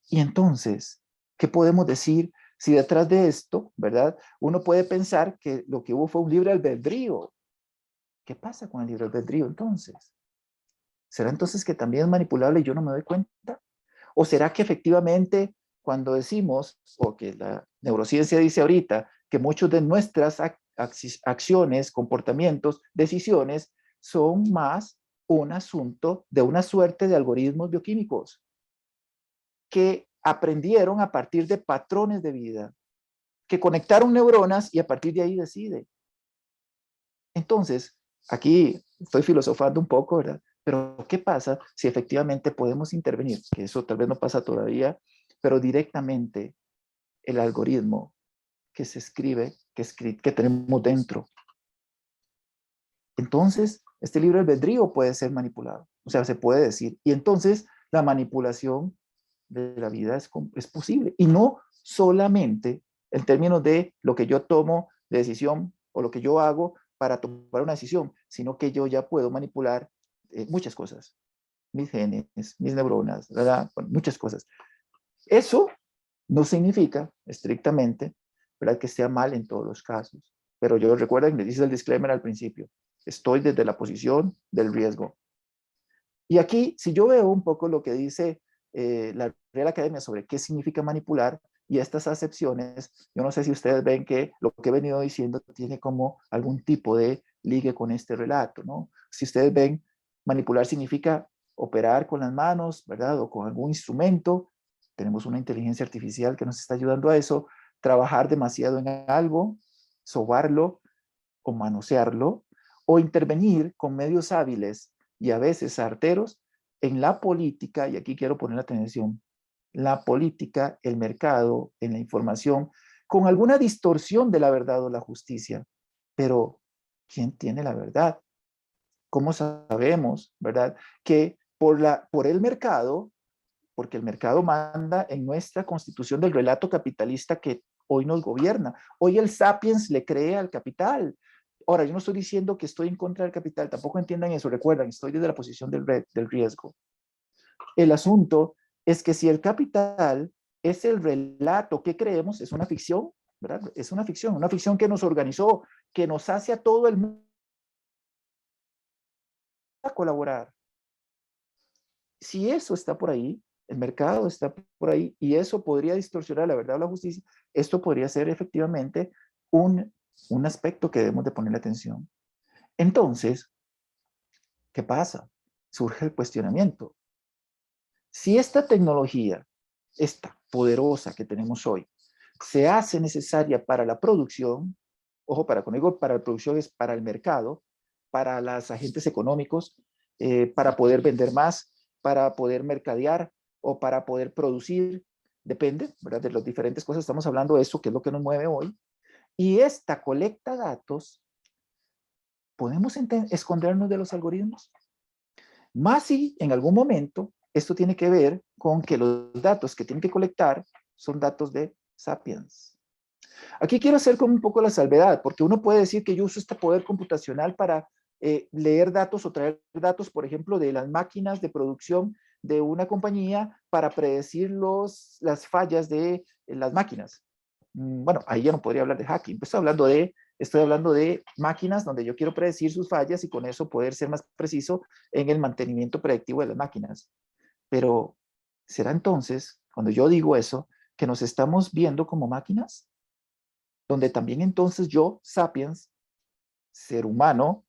Y entonces, ¿qué podemos decir si detrás de esto, ¿verdad? Uno puede pensar que lo que hubo fue un libre albedrío. ¿Qué pasa con el libre albedrío entonces? ¿Será entonces que también es manipulable y yo no me doy cuenta? ¿O será que efectivamente cuando decimos, o que la neurociencia dice ahorita, que muchos de nuestras acciones, comportamientos, decisiones son más un asunto de una suerte de algoritmos bioquímicos que aprendieron a partir de patrones de vida, que conectaron neuronas y a partir de ahí decide? Entonces, aquí estoy filosofando un poco, ¿verdad? Pero ¿qué pasa si efectivamente podemos intervenir? Que eso tal vez no pasa todavía, pero directamente el algoritmo que se escribe, que tenemos dentro. Entonces, este libre albedrío puede ser manipulado. O sea, se puede decir. Y entonces, la manipulación de la vida es posible. Y no solamente en términos de lo que yo tomo de decisión o lo que yo hago para tomar una decisión, sino que yo ya puedo manipular muchas cosas. Mis genes, mis neuronas, ¿verdad? Bueno, muchas cosas. Eso no significa estrictamente, ¿verdad?, que sea mal en todos los casos. Pero yo recuerden, me dice el disclaimer al principio, estoy desde la posición del riesgo. Y aquí, si yo veo un poco lo que dice la Real Academia sobre qué significa manipular y estas acepciones, yo no sé si ustedes ven que lo que he venido diciendo tiene como algún tipo de ligue con este relato, ¿no? Si ustedes ven, manipular significa operar con las manos, ¿verdad? O con algún instrumento. Tenemos una inteligencia artificial que nos está ayudando a eso. Trabajar demasiado en algo, sobarlo o manosearlo, o intervenir con medios hábiles y a veces arteros en la política, y aquí quiero poner atención, la política, el mercado, en la información, con alguna distorsión de la verdad o la justicia. Pero, ¿quién tiene la verdad? ¿Cómo sabemos, verdad, que por el mercado, porque el mercado manda en nuestra constitución del relato capitalista que hoy nos gobierna? Hoy el sapiens le cree al capital. Ahora, yo no estoy diciendo que estoy en contra del capital, tampoco entiendan eso, recuerdan, estoy desde la posición del riesgo. El asunto es que si el capital es el relato que creemos, es una ficción, ¿verdad? Es una ficción que nos organizó, que nos hace a todo el mundo a colaborar. Si eso está por ahí, el mercado está por ahí, y eso podría distorsionar la verdad o la justicia, esto podría ser efectivamente un aspecto que debemos de ponerle atención. Entonces, ¿qué pasa? Surge el cuestionamiento. Si esta tecnología, esta poderosa que tenemos hoy, se hace necesaria para la producción, ojo, cuando digo para la producción es para el mercado, para los agentes económicos, para poder vender más, para poder mercadear o para poder producir, depende, ¿verdad?, de las diferentes cosas. Estamos hablando de eso, que es lo que nos mueve hoy. Y esta colecta datos, ¿podemos escondernos de los algoritmos? Más si en algún momento esto tiene que ver con que los datos que tienen que colectar son datos de Sapiens. Aquí quiero hacer como un poco la salvedad, porque uno puede decir que yo uso este poder computacional para leer datos o traer datos, por ejemplo, de las máquinas de producción de una compañía para predecir las fallas de las máquinas. Bueno, ahí ya no podría hablar de hacking, pues estoy hablando de máquinas donde yo quiero predecir sus fallas y con eso poder ser más preciso en el mantenimiento predictivo de las máquinas. Pero, ¿será entonces, cuando yo digo eso, que nos estamos viendo como máquinas? Donde también entonces yo, sapiens, ser humano,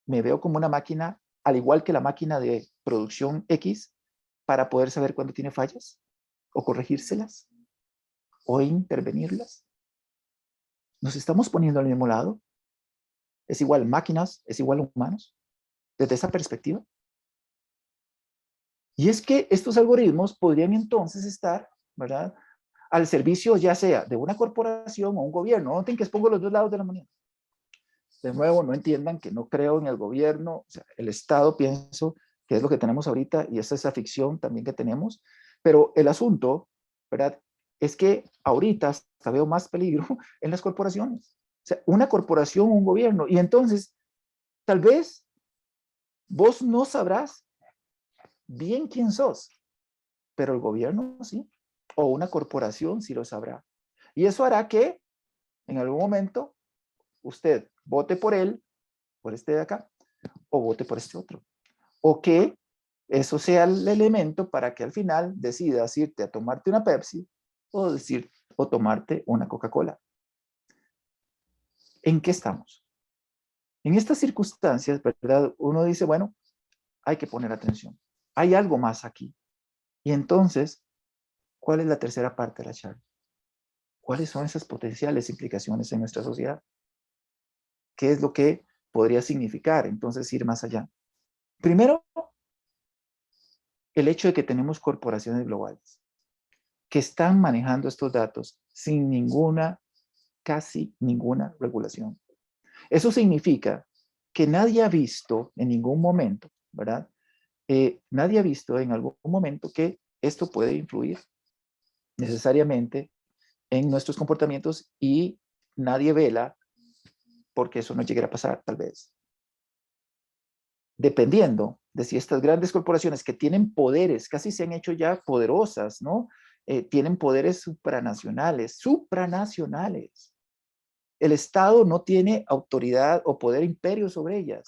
me veo como una máquina, al igual que la máquina de producción X, para poder saber cuándo tiene fallas, o corregírselas, o intervenirlas. ¿Nos estamos poniendo al mismo lado? ¿Es igual máquinas? ¿Es igual humanos? Desde esa perspectiva. Y es que estos algoritmos podrían entonces estar, ¿verdad?, al servicio ya sea de una corporación o un gobierno. Noten que expongo los dos lados de la moneda. De nuevo, no entiendan que no creo en el gobierno, o sea, el Estado pienso que es lo que tenemos ahorita y esa es la ficción también que tenemos, pero el asunto, ¿verdad?, es que ahorita hasta veo más peligro en las corporaciones. O sea, una corporación, un gobierno, y entonces tal vez vos no sabrás bien quién sos, pero el gobierno sí, o una corporación sí lo sabrá. Y eso hará que en algún momento usted vote por él, por este de acá, o vote por este otro. O que eso sea el elemento para que al final decidas irte a tomarte una Pepsi o tomarte una Coca-Cola. ¿En qué estamos? En estas circunstancias, ¿verdad? Uno dice, bueno, hay que poner atención. Hay algo más aquí. Y entonces, ¿cuál es la tercera parte de la charla? ¿Cuáles son esas potenciales implicaciones en nuestra sociedad? ¿Qué es lo que podría significar entonces ir más allá? Primero, el hecho de que tenemos corporaciones globales que están manejando estos datos sin casi ninguna regulación. Eso significa que nadie ha visto en ningún momento, ¿verdad? Nadie ha visto en algún momento que esto puede influir necesariamente en nuestros comportamientos y nadie vela porque eso no llegue a pasar, tal vez. Dependiendo de si estas grandes corporaciones que tienen poderes, casi se han hecho ya poderosas, ¿no? Tienen poderes supranacionales. El Estado no tiene autoridad o poder imperio sobre ellas,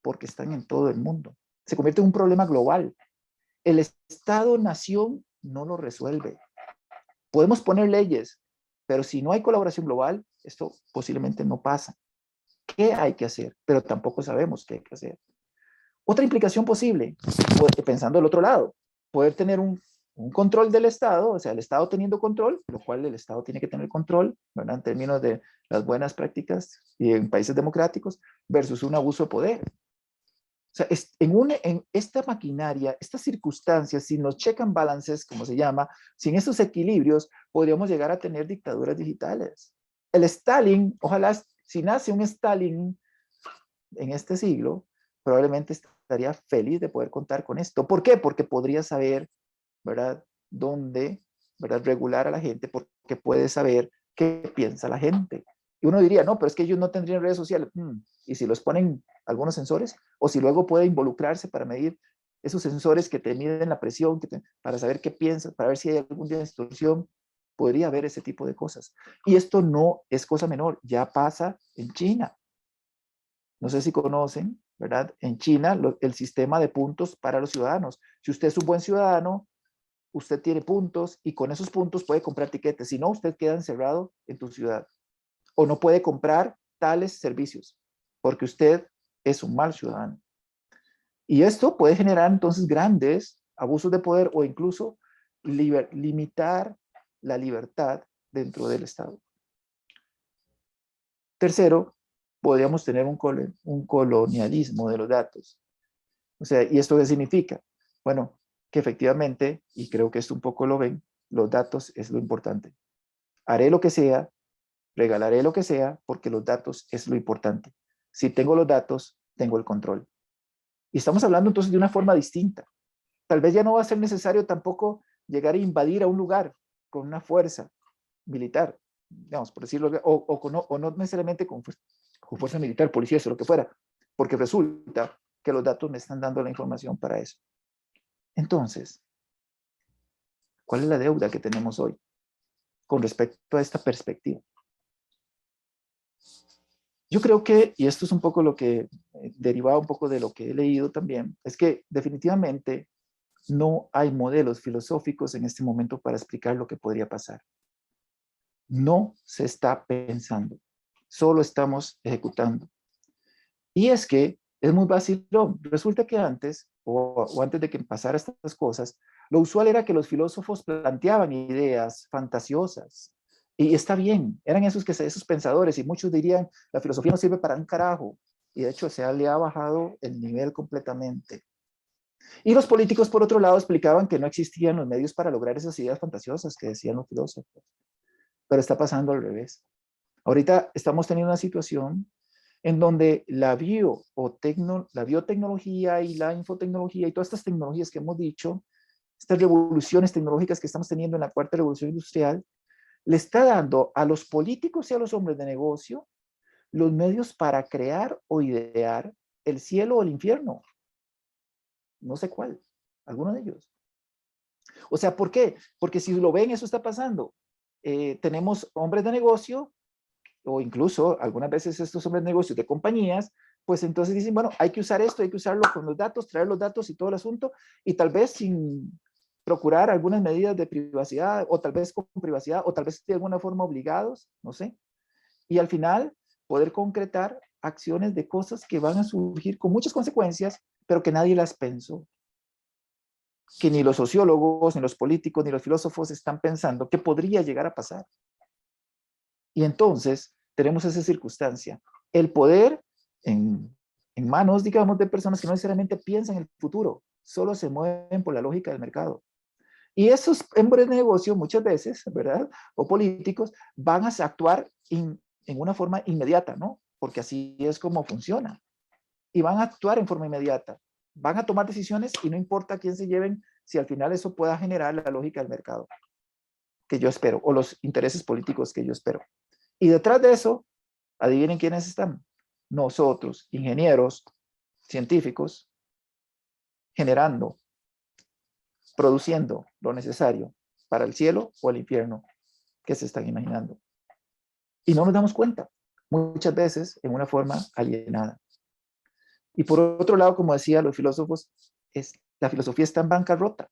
porque están en todo el mundo. Se convierte en un problema global. El Estado-nación no lo resuelve. Podemos poner leyes, pero si no hay colaboración global, esto posiblemente no pasa. ¿Qué hay que hacer? Pero tampoco sabemos qué hay que hacer. Otra implicación posible, pensando del otro lado, poder tener un control del Estado, o sea, el Estado teniendo control, lo cual el Estado tiene que tener control, ¿verdad?, en términos de las buenas prácticas y en países democráticos, versus un abuso de poder. O sea, en esta maquinaria, estas circunstancias, sin los check and balances, como se llama, sin estos equilibrios, podríamos llegar a tener dictaduras digitales. El Stalin, ojalá, si nace un Stalin en este siglo, probablemente estaría feliz de poder contar con esto. ¿Por qué? Porque podría saber, ¿verdad?, dónde, ¿verdad?, regular a la gente, porque puede saber qué piensa la gente. Y uno diría, no, pero es que ellos no tendrían redes sociales. ¿Y si los ponen algunos sensores? O si luego puede involucrarse para medir esos sensores que te miden la presión, para saber qué piensas, para ver si hay algún día de distorsión. Podría haber ese tipo de cosas. Y esto no es cosa menor, ya pasa en China. No sé si conocen, ¿verdad? En China, el sistema de puntos para los ciudadanos. Si usted es un buen ciudadano, usted tiene puntos y con esos puntos puede comprar tiquetes. Si no, usted queda encerrado en tu ciudad. O no puede comprar tales servicios porque usted es un mal ciudadano. Y esto puede generar entonces grandes abusos de poder o incluso limitar la libertad dentro del Estado. Tercero, podríamos tener un colonialismo de los datos. O sea, ¿y esto qué significa? Bueno, que efectivamente, y creo que esto un poco lo ven, los datos es lo importante. Haré lo que sea, regalaré lo que sea, porque los datos es lo importante. Si tengo los datos, tengo el control. Y estamos hablando entonces de una forma distinta. Tal vez ya no va a ser necesario tampoco llegar a invadir a un lugar con una fuerza militar, digamos, por decirlo, o no necesariamente con fuerza militar, policía, o lo que fuera, porque resulta que los datos me están dando la información para eso. Entonces, ¿cuál es la deuda que tenemos hoy con respecto a esta perspectiva? Yo creo que, y esto es un poco lo que derivaba un poco de lo que he leído también, es que definitivamente no hay modelos filosóficos en este momento para explicar lo que podría pasar. No se está pensando, solo estamos ejecutando. Y es que es muy vacilón. Resulta que antes, o antes de que pasara estas cosas, lo usual era que los filósofos planteaban ideas fantasiosas, Y está bien, eran esos pensadores, y muchos dirían, la filosofía no sirve para un carajo, y de hecho le ha bajado el nivel completamente. Y los políticos, por otro lado, explicaban que no existían los medios para lograr esas ideas fantasiosas que decían los filósofos. Pero está pasando al revés. Ahorita estamos teniendo una situación en donde la biotecnología y la infotecnología y todas estas tecnologías que hemos dicho, estas revoluciones tecnológicas que estamos teniendo en la cuarta revolución industrial, le está dando a los políticos y a los hombres de negocio los medios para crear o idear el cielo o el infierno. No sé cuál, alguno de ellos. O sea, ¿por qué? Porque si lo ven, eso está pasando. Tenemos hombres de negocio, o incluso algunas veces estos hombres de negocios de compañías, pues entonces dicen, bueno, hay que usar esto, hay que usarlo con los datos, traer los datos y todo el asunto, y tal vez sin procurar algunas medidas de privacidad, o tal vez con privacidad, o tal vez de alguna forma obligados, no sé. Y al final, poder concretar acciones de cosas que van a surgir con muchas consecuencias, pero que nadie las pensó, que ni los sociólogos, ni los políticos, ni los filósofos están pensando que podría llegar a pasar. Y entonces tenemos esa circunstancia. El poder en manos, digamos, de personas que no necesariamente piensan en el futuro, solo se mueven por la lógica del mercado. Y esos hombres de negocio muchas veces, ¿verdad? O políticos, van a actuar en una forma inmediata, ¿no? Porque así es como funciona. Y van a actuar en forma inmediata. Van a tomar decisiones y no importa a quién se lleven, si al final eso pueda generar la lógica del mercado que yo espero, o los intereses políticos que yo espero. Y detrás de eso, adivinen quiénes están. Nosotros, ingenieros, científicos, generando, produciendo lo necesario para el cielo o el infierno que se están imaginando. Y no nos damos cuenta, muchas veces en una forma alienada. Y por otro lado, como decía los filósofos, la filosofía está en bancarrota.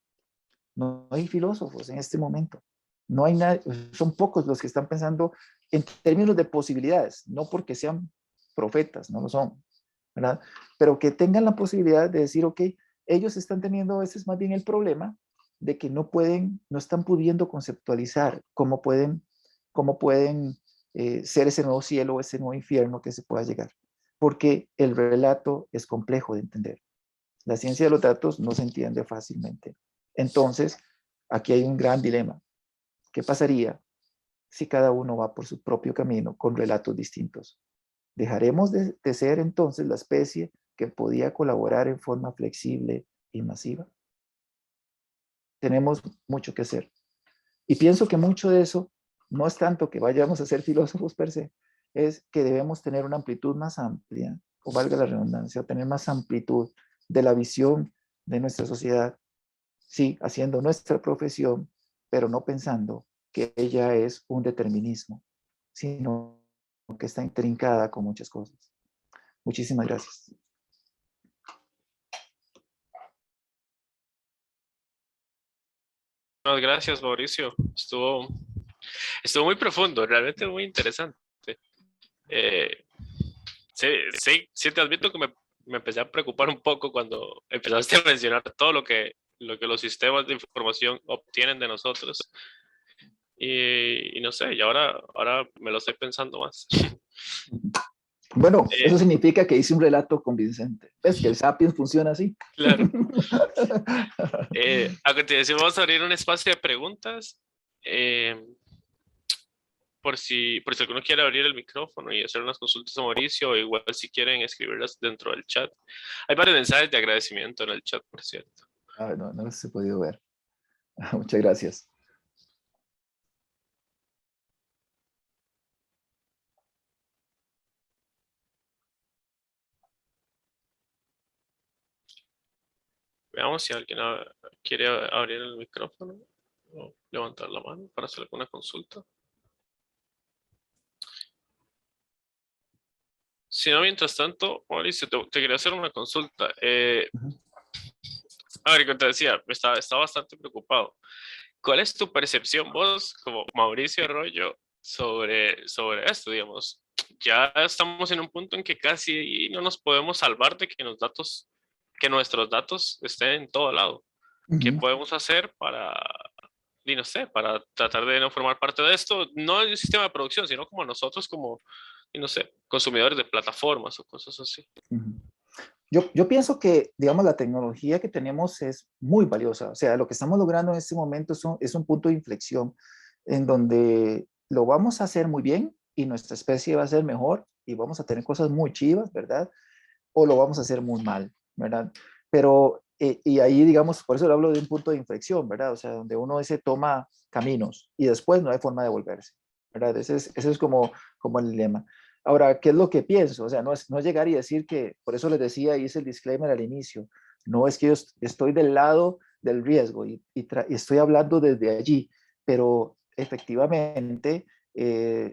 No hay filósofos en este momento. No hay nadie, son pocos los que están pensando en términos de posibilidades, no porque sean profetas, no lo son, ¿verdad? Pero que tengan la posibilidad de decir, ok, ellos están teniendo a veces más bien el problema de que no están pudiendo conceptualizar cómo pueden ser ese nuevo cielo o ese nuevo infierno que se pueda llegar. Porque el relato es complejo de entender. La ciencia de los datos no se entiende fácilmente. Entonces, aquí hay un gran dilema. ¿Qué pasaría si cada uno va por su propio camino con relatos distintos? ¿Dejaremos de ser entonces la especie que podía colaborar en forma flexible y masiva? Tenemos mucho que hacer. Y pienso que mucho de eso no es tanto que vayamos a ser filósofos per se, es que debemos tener una amplitud más amplia, o valga la redundancia, tener más amplitud de la visión de nuestra sociedad, sí, haciendo nuestra profesión, pero no pensando que ella es un determinismo, sino que está intrincada con muchas cosas. Muchísimas gracias. Muchas gracias, Mauricio. Estuvo muy profundo, realmente muy interesante. Eh, sí, sí, sí, te admito que me empecé a preocupar un poco cuando empezaste a mencionar todo lo que los sistemas de información obtienen de nosotros. Y no sé, y ahora me lo estoy pensando más. Bueno, Eh, eso significa que hice un relato convincente. ¿Ves que el Sapiens funciona así? claro. A continuación vamos a abrir un espacio de preguntas. eh, por si alguno quiere abrir el micrófono y hacer unas consultas a Mauricio, o igual si quieren escribirlas dentro del chat. Hay varios mensajes de agradecimiento en el chat, por cierto. No, no los he podido ver. Muchas gracias. Veamos si alguien quiere abrir el micrófono o levantar la mano para hacer alguna consulta. Si no, mientras tanto, Mauricio, te quería hacer una consulta. A ver, como te decía, estaba bastante preocupado. ¿Cuál es tu percepción vos, como Mauricio Arroyo, sobre esto, digamos? Ya estamos en un punto en que casi no nos podemos salvar de que nuestros datos estén en todo lado. Uh ¿Qué -huh. podemos hacer y no sé, para tratar de no formar parte de esto, no en un sistema de producción, sino como nosotros como, y no sé, consumidores de plataformas o cosas así. Ujú. Yo pienso que, digamos, la tecnología que tenemos es muy valiosa. O sea, lo que estamos logrando en este momento es un punto de inflexión en donde lo vamos a hacer muy bien y nuestra especie va a ser mejor y vamos a tener cosas muy chivas, ¿verdad? O lo vamos a hacer muy mal, ¿verdad? Pero, y ahí, digamos, por eso le hablo de un punto de inflexión, ¿verdad? O sea, donde uno se toma caminos y después no hay forma de volverse, ¿verdad? Ese es como el dilema. Ahora, ¿qué es lo que pienso? O sea, no es llegar y decir que, por eso les decía, hice el disclaimer al inicio, no es que yo estoy del lado del riesgo y estoy hablando desde allí, pero efectivamente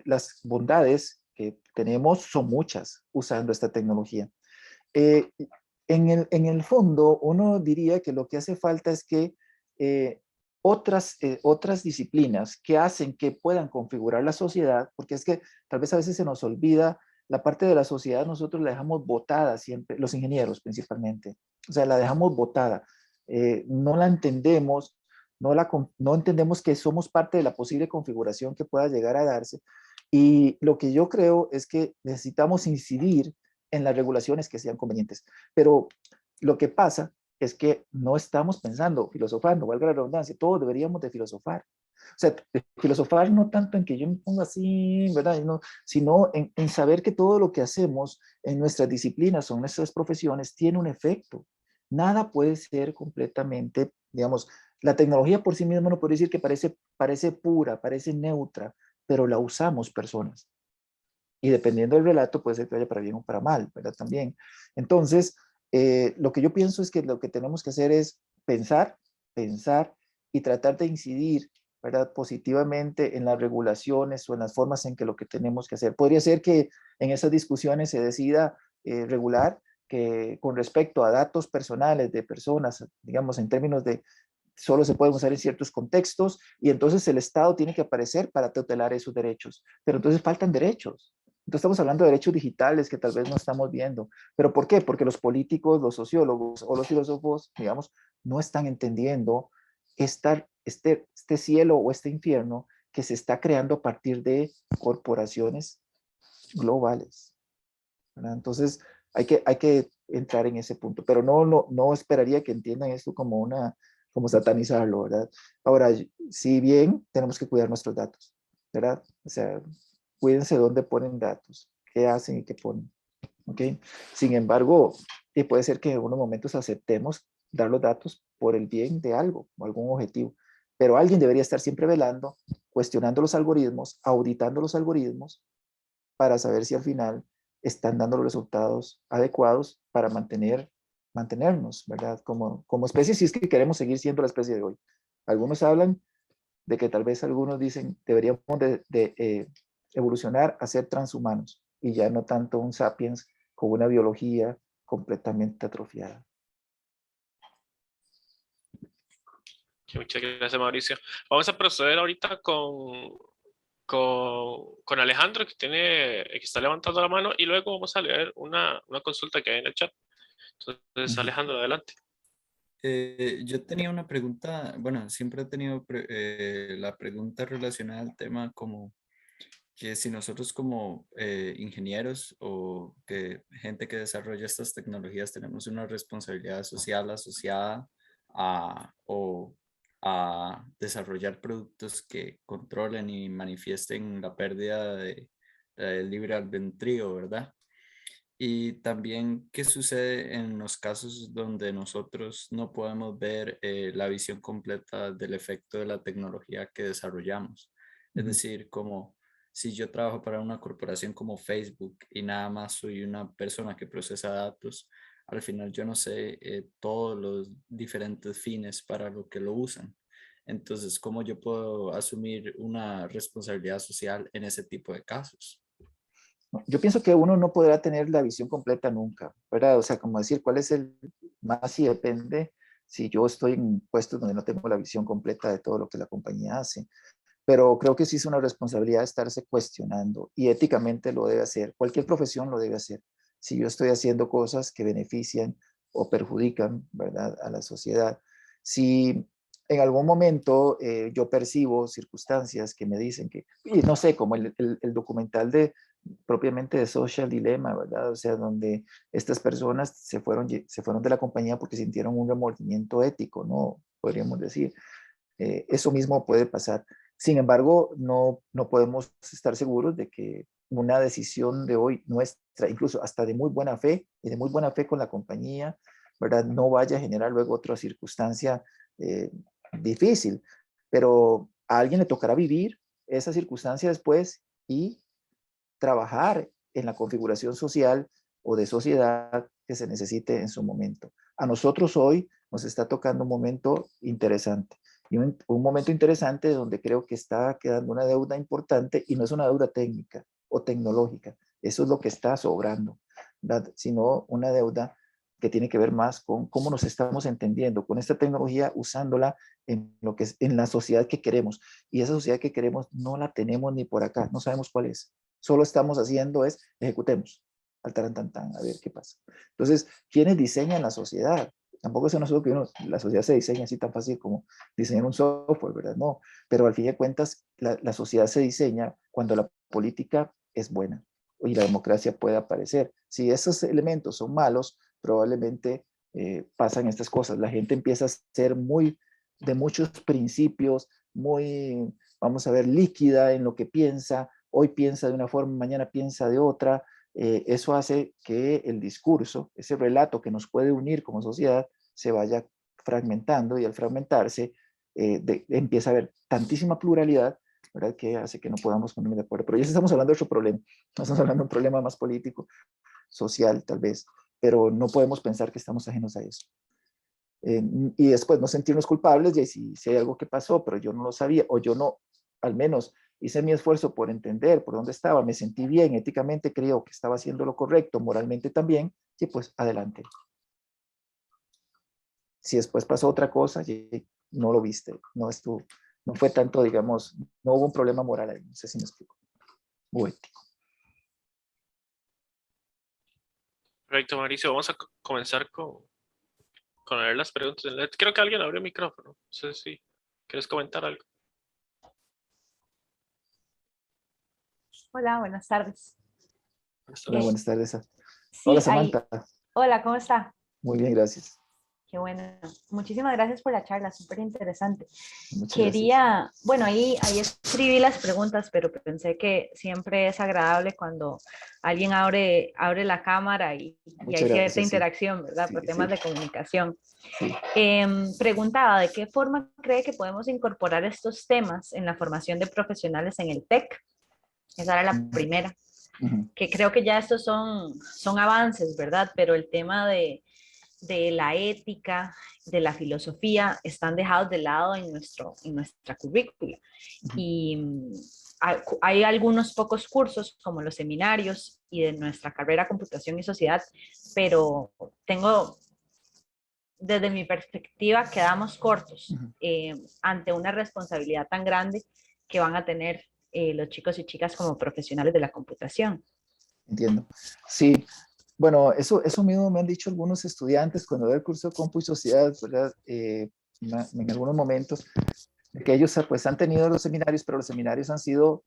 las bondades que tenemos son muchas usando esta tecnología. Eh, en el fondo, uno diría que lo que hace falta es que otras disciplinas que hacen que puedan configurar la sociedad, porque es que tal vez a veces se nos olvida la parte de la sociedad, nosotros la dejamos botada siempre, los ingenieros principalmente, o sea, la dejamos botada, no la entendemos, no entendemos que somos parte de la posible configuración que pueda llegar a darse, y lo que yo creo es que necesitamos incidir en las regulaciones que sean convenientes. Pero lo que pasa es que no estamos pensando, filosofando, valga la redundancia, todos deberíamos de filosofar. O sea, de filosofar no tanto en que yo me ponga así, ¿verdad? No, sino en saber que todo lo que hacemos en nuestras disciplinas o en nuestras profesiones tiene un efecto. Nada puede ser completamente, digamos, la tecnología por sí misma no puede decir que parece pura, parece neutra, pero la usamos personas. Y dependiendo del relato, puede ser que vaya para bien o para mal, ¿verdad? También. Entonces, lo que yo pienso es que lo que tenemos que hacer es pensar y tratar de incidir, ¿verdad? Positivamente en las regulaciones o en las formas en que lo que tenemos que hacer. Podría ser que en esas discusiones se decida regular que con respecto a datos personales de personas, digamos, en términos de solo se pueden usar en ciertos contextos y entonces el Estado tiene que aparecer para tutelar esos derechos. Pero entonces faltan derechos. Entonces estamos hablando de derechos digitales que tal vez no estamos viendo. ¿Pero por qué? Porque los políticos, los sociólogos o los filósofos, digamos, no están entendiendo este cielo o este infierno que se está creando a partir de corporaciones globales, ¿verdad? Entonces hay que entrar en ese punto, pero no esperaría que entiendan esto como satanizarlo, ¿verdad? Ahora, si bien tenemos que cuidar nuestros datos, ¿verdad? O sea, cuídense dónde ponen datos, qué hacen y qué ponen, ¿ok? Sin embargo, y puede ser que en unos momentos aceptemos dar los datos por el bien de algo o algún objetivo, pero alguien debería estar siempre velando, cuestionando los algoritmos, auditando los algoritmos para saber si al final están dando los resultados adecuados para mantenernos, ¿verdad? Como especie, si es que queremos seguir siendo la especie de hoy. Algunos hablan de que tal vez algunos dicen deberíamos de evolucionar a ser transhumanos y ya no tanto un sapiens con una biología completamente atrofiada. Sí, muchas gracias, Mauricio. Vamos a proceder ahorita con Alejandro, que está levantando la mano, y luego vamos a leer una consulta que hay en el chat. Entonces, Ujú. Alejandro, adelante. Yo tenía una pregunta, bueno, siempre he tenido la pregunta relacionada al tema como que si nosotros como ingenieros o que gente que desarrolla estas tecnologías tenemos una responsabilidad social asociada o a desarrollar productos que controlen y manifiesten la pérdida del libre albedrío, ¿verdad? Y también, ¿qué sucede en los casos donde nosotros no podemos ver la visión completa del efecto de la tecnología que desarrollamos? Es Ujú. decir, como si yo trabajo para una corporación como Facebook y nada más soy una persona que procesa datos, al final yo no sé todos los diferentes fines para lo que lo usan. Entonces, ¿cómo yo puedo asumir una responsabilidad social en ese tipo de casos? Yo pienso que uno no podrá tener la visión completa nunca, ¿verdad? O sea, como decir, ¿cuál es el más si depende si yo estoy en puestos donde no tengo la visión completa de todo lo que la compañía hace? Pero creo que sí es una responsabilidad estarse cuestionando y éticamente lo debe hacer. Cualquier profesión lo debe hacer. Si yo estoy haciendo cosas que benefician o perjudican, ¿verdad?, a la sociedad. Si en algún momento yo percibo circunstancias que me dicen que, y no sé, como el documental propiamente de Social Dilemma, ¿verdad? O sea, donde estas personas se fueron de la compañía porque sintieron un remordimiento ético, ¿no? Podríamos decir. Eso mismo puede pasar. Sin embargo, no podemos estar seguros de que una decisión de hoy nuestra, incluso hasta de muy buena fe, y de muy buena fe con la compañía, ¿verdad? No vaya a generar luego otra circunstancia difícil. Pero a alguien le tocará vivir esa circunstancia después y trabajar en la configuración social o de sociedad que se necesite en su momento. A nosotros hoy nos está tocando un momento interesante. Y un momento interesante donde creo que está quedando una deuda importante y no es una deuda técnica o tecnológica. Eso es lo que está sobrando, ¿verdad? Sino una deuda que tiene que ver más con cómo nos estamos entendiendo con esta tecnología, usándola en lo que es en la sociedad que queremos. Y esa sociedad que queremos no la tenemos ni por acá, no sabemos cuál es. Solo estamos haciendo es ejecutemos, al tarantantán, a ver qué pasa. Entonces, ¿quiénes diseñan la sociedad? Tampoco es nosotros que la sociedad se diseña así tan fácil como diseñar un software, ¿verdad? No, pero al fin de cuentas, la sociedad se diseña cuando la política es buena y la democracia puede aparecer. Si esos elementos son malos, probablemente pasan estas cosas. La gente empieza a ser de muchos principios, muy, vamos a ver, líquida en lo que piensa. Hoy piensa de una forma, mañana piensa de otra. Eso hace que el discurso, ese relato que nos puede unir como sociedad, se vaya fragmentando y al fragmentarse empieza a haber tantísima pluralidad, ¿verdad? Que hace que no podamos ponernos de acuerdo. Pero ya estamos hablando de otro problema, no estamos hablando de un problema más político, social tal vez, pero no podemos pensar que estamos ajenos a eso. Y después no sentirnos culpables de si hay algo que pasó, pero yo no lo sabía, o yo no, al menos hice mi esfuerzo por entender por dónde estaba, me sentí bien, éticamente creo que estaba haciendo lo correcto, moralmente también, y pues adelante. Si después pasó otra cosa, no lo viste, no estuvo, no fue tanto, digamos, no hubo un problema moral ahí, no sé si me explico, o ético. Perfecto, Mauricio. Vamos a comenzar con leer las preguntas. Creo que alguien abrió el micrófono. No sé si quieres comentar algo. Hola, buenas tardes. Hola, buenas tardes. Sí, Hola, Samantha. Hola, ¿cómo está? Muy bien, gracias. Qué bueno. Muchísimas gracias por la charla, súper interesante. Muchas Quería, bueno, ahí escribí las preguntas, pero pensé que siempre es agradable cuando alguien abre la cámara y hay cierta interacción, ¿verdad? Sí, por temas de comunicación. Sí. Preguntaba, ¿de qué forma cree que podemos incorporar estos temas en la formación de profesionales en el TEC? Esa era la primera. Que creo que ya estos son avances, ¿verdad? Pero el tema de la ética, de la filosofía, están dejados de lado en nuestra currícula. Y hay algunos pocos cursos, como los seminarios y de nuestra carrera Computación y Sociedad, pero desde mi perspectiva, quedamos cortos ante una responsabilidad tan grande que van a tener los chicos y chicas como profesionales de la computación. Entiendo. Sí, bueno, eso mismo me han dicho algunos estudiantes cuando doy el curso de Compu y Sociedad, ¿verdad? En algunos momentos, que ellos pues han tenido los seminarios, pero los seminarios han sido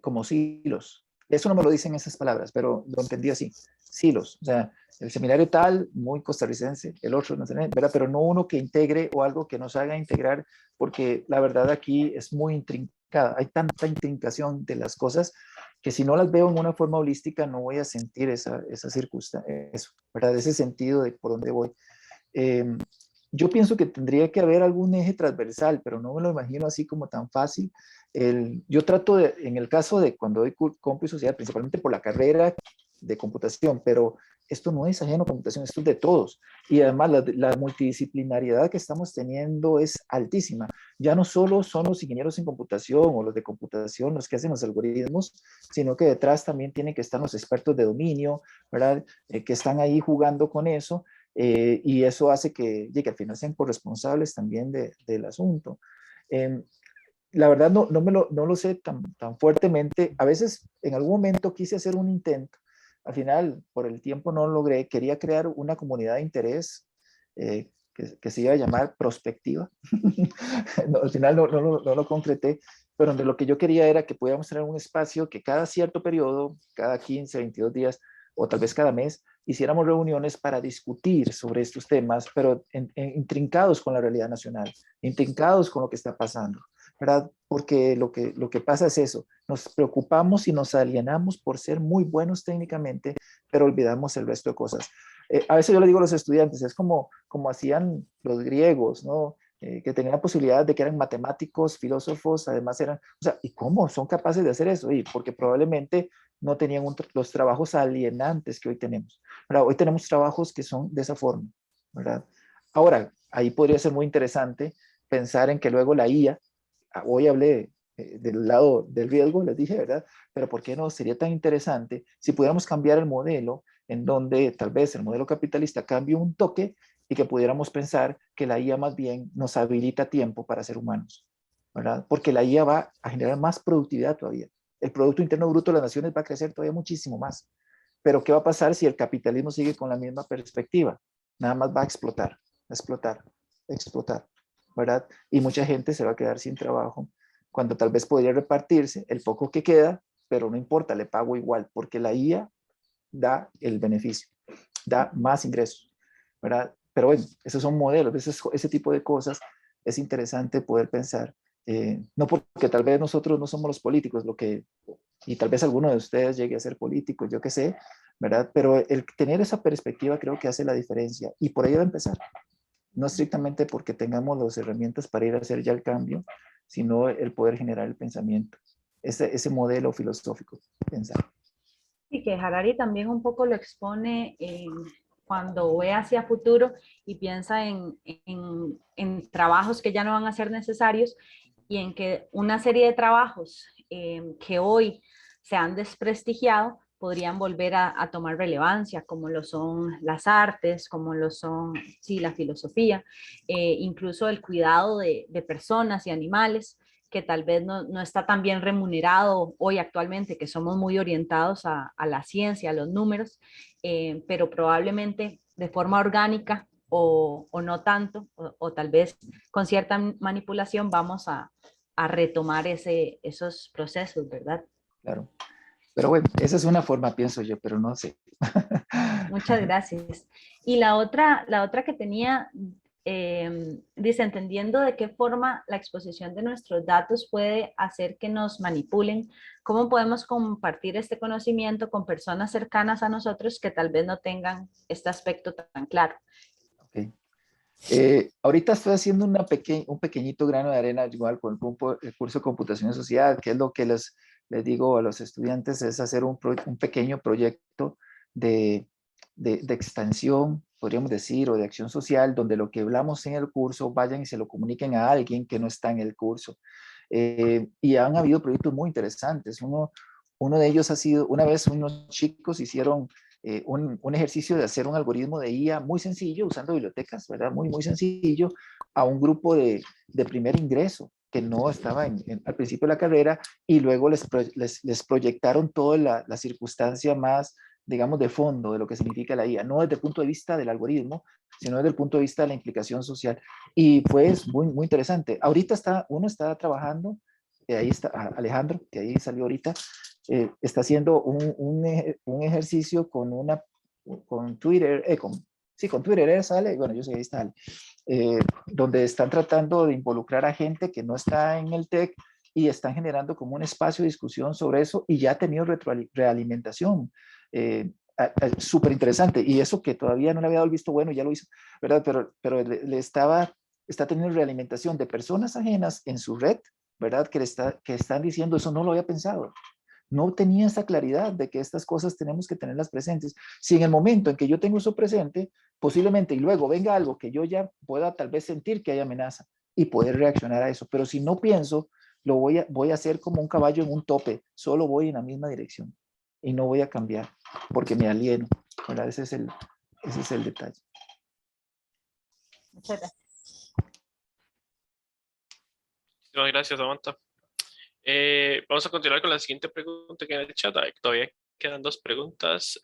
como silos. Eso no me lo dicen esas palabras, pero lo entendí así, silos. O sea, el seminario tal, muy costarricense, el otro, no sé, ¿verdad? Pero no uno que integre o algo que nos haga integrar, porque la verdad aquí es muy intrincada, hay tanta intrincación de las cosas que si no las veo en una forma holística no voy a sentir esa circunstancia, eso, ¿verdad? Ese sentido de por dónde voy. Yo pienso que tendría que haber algún eje transversal, pero no me lo imagino así como tan fácil. Yo trato en el caso de cuando doy Compu y Sociedad, principalmente por la carrera de computación, pero esto no es ajeno a computación, esto es de todos. Y además la multidisciplinariedad que estamos teniendo es altísima. Ya no solo son los ingenieros en computación o los de computación los que hacen los algoritmos, sino que detrás también tienen que estar los expertos de dominio, ¿verdad? Que están ahí jugando con eso. Y eso hace que al final sean corresponsables también del asunto. La verdad no lo sé tan fuertemente. A veces en algún momento quise hacer un intento. Al final, por el tiempo no lo logré. Quería crear una comunidad de interés que se iba a llamar prospectiva. No, al final no lo concreté, pero donde lo que yo quería era que pudiéramos tener un espacio que cada cierto periodo, cada 15, 22 días, o tal vez cada mes, hiciéramos reuniones para discutir sobre estos temas, pero intrincados con la realidad nacional, intrincados con lo que está pasando, ¿verdad? Porque lo que pasa es eso, nos preocupamos y nos alienamos por ser muy buenos técnicamente, pero olvidamos el resto de cosas. A veces yo le digo a los estudiantes, es como hacían los griegos, ¿no? Que tenían la posibilidad de que eran matemáticos, filósofos, además eran, o sea, ¿y cómo son capaces de hacer eso? Y porque probablemente no tenían los trabajos alienantes que hoy tenemos, ¿verdad? Hoy tenemos trabajos que son de esa forma, ¿verdad? Ahora, ahí podría ser muy interesante pensar en que luego la IA, hoy hablé del lado del riesgo, les dije, ¿verdad? Pero ¿por qué no sería tan interesante si pudiéramos cambiar el modelo en donde tal vez el modelo capitalista cambie un toque y que pudiéramos pensar que la IA más bien nos habilita tiempo para ser humanos, ¿verdad? Porque la IA va a generar más productividad todavía. El Producto Interno Bruto de las naciones va a crecer todavía muchísimo más. Pero ¿qué va a pasar si el capitalismo sigue con la misma perspectiva? Nada más va a explotar, explotar, explotar, ¿verdad? Y mucha gente se va a quedar sin trabajo cuando tal vez podría repartirse el poco que queda, pero no importa, le pago igual, porque la IA da el beneficio, da más ingresos, ¿verdad? Pero bueno, esos son modelos, ese tipo de cosas es interesante poder pensar. No porque tal vez nosotros no somos los políticos, y tal vez alguno de ustedes llegue a ser político, yo qué sé, ¿verdad? Pero el tener esa perspectiva creo que hace la diferencia y por ahí va a empezar. No estrictamente porque tengamos las herramientas para ir a hacer ya el cambio, sino el poder generar el pensamiento, ese modelo filosófico, pensar. Y que Harari también un poco lo expone cuando ve hacia futuro y piensa en trabajos que ya no van a ser necesarios y en que una serie de trabajos que hoy se han desprestigiado podrían volver a tomar relevancia, como lo son las artes, como lo son, sí, la filosofía, incluso el cuidado de personas y animales, que tal vez no está tan bien remunerado hoy actualmente, que somos muy orientados a la ciencia, a los números, pero probablemente de forma orgánica o no tanto, o tal vez con cierta manipulación vamos a retomar esos procesos, ¿verdad? Claro. Pero bueno, esa es una forma, pienso yo, pero no sé. Muchas gracias. Y la otra que tenía, dice, entendiendo de qué forma la exposición de nuestros datos puede hacer que nos manipulen, ¿cómo podemos compartir este conocimiento con personas cercanas a nosotros que tal vez no tengan este aspecto tan claro? Okay. Ahorita estoy haciendo un pequeñito grano de arena, igual con el curso de computación social, que es lo que les digo a los estudiantes, es hacer un pequeño proyecto de extensión, podríamos decir, o de acción social, donde lo que hablamos en el curso vayan y se lo comuniquen a alguien que no está en el curso. Y han habido proyectos muy interesantes. Uno de ellos ha sido, una vez unos chicos hicieron un ejercicio de hacer un algoritmo de IA muy sencillo, usando bibliotecas, ¿verdad? Muy, muy sencillo, a un grupo de primer ingreso que no estaba al principio de la carrera y luego les proyectaron toda la circunstancia más, digamos, de fondo de lo que significa la IA, no desde el punto de vista del algoritmo, sino desde el punto de vista de la implicación social. Y fue muy, muy interesante. Ahorita uno está trabajando, ahí está Alejandro, que ahí salió ahorita, está haciendo un ejercicio con Twitter, con Twitter sale, bueno, yo sé que ahí está, donde están tratando de involucrar a gente que no está en el TEC y están generando como un espacio de discusión sobre eso y ya ha tenido realimentación. Súper interesante, y eso que todavía no le había dado el visto bueno, ya lo hizo, ¿verdad? Pero está teniendo realimentación de personas ajenas en su red, ¿verdad? Que están diciendo, eso no lo había pensado. No tenía esa claridad de que estas cosas tenemos que tenerlas presentes. Si en el momento en que yo tengo eso presente, posiblemente, y luego venga algo que yo ya pueda tal vez sentir que hay amenaza y poder reaccionar a eso. Pero si no pienso, voy a hacer como un caballo en un tope, solo voy en la misma dirección y no voy a cambiar porque me alieno, ¿verdad? Ese es el detalle. Muchas gracias. Muchas gracias, Samantha. Vamos a continuar con la siguiente pregunta que hay en el chat. Todavía quedan 2 preguntas.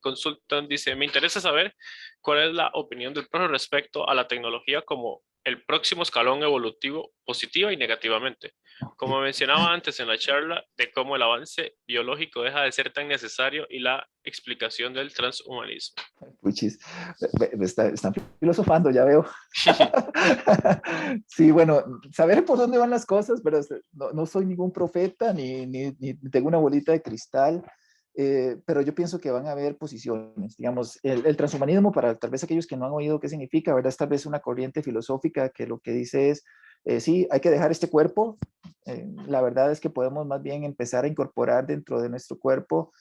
Consultan, dice, me interesa saber cuál es la opinión del profe respecto a la tecnología como el próximo escalón evolutivo, positiva y negativamente. Como mencionaba antes en la charla, de cómo el avance biológico deja de ser tan necesario y la explicación del transhumanismo. Puchis, están filosofando, ya veo. Sí, bueno, saber por dónde van las cosas, pero no soy ningún profeta ni tengo una bolita de cristal, pero yo pienso que van a haber posiciones. Digamos, el transhumanismo, para tal vez aquellos que no han oído qué significa, ¿verdad? Es tal vez una corriente filosófica que lo que dice es, sí, hay que dejar este cuerpo. La verdad es que podemos más bien empezar a incorporar dentro de nuestro cuerpo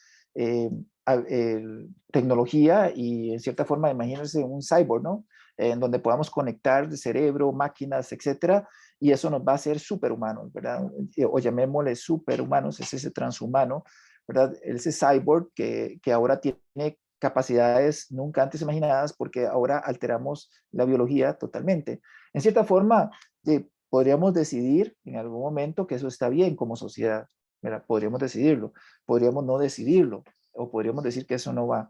tecnología y en cierta forma imagínense un cyborg, ¿no? En donde podamos conectar cerebro, máquinas, etcétera, y eso nos va a hacer superhumanos, ¿verdad? O llamémosle superhumanos, es ese transhumano, ¿verdad? Ese cyborg que ahora tiene capacidades nunca antes imaginadas porque ahora alteramos la biología totalmente. En cierta forma, podríamos decidir en algún momento que eso está bien como sociedad, ¿verdad? Podríamos decidirlo, podríamos no decidirlo, o podríamos decir que eso no va.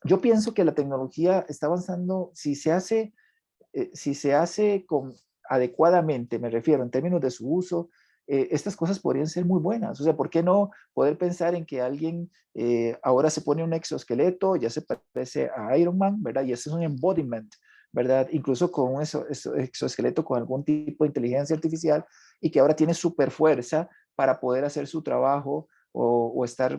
Yo pienso que la tecnología está avanzando, si se hace adecuadamente, me refiero en términos de su uso, estas cosas podrían ser muy buenas. O sea, ¿por qué no poder pensar en que alguien ahora se pone un exoesqueleto, ya se parece a Iron Man, ¿verdad? Y ese es un embodiment, ¿verdad? Incluso con un exoesqueleto con algún tipo de inteligencia artificial y que ahora tiene super fuerza para poder hacer su trabajo o estar,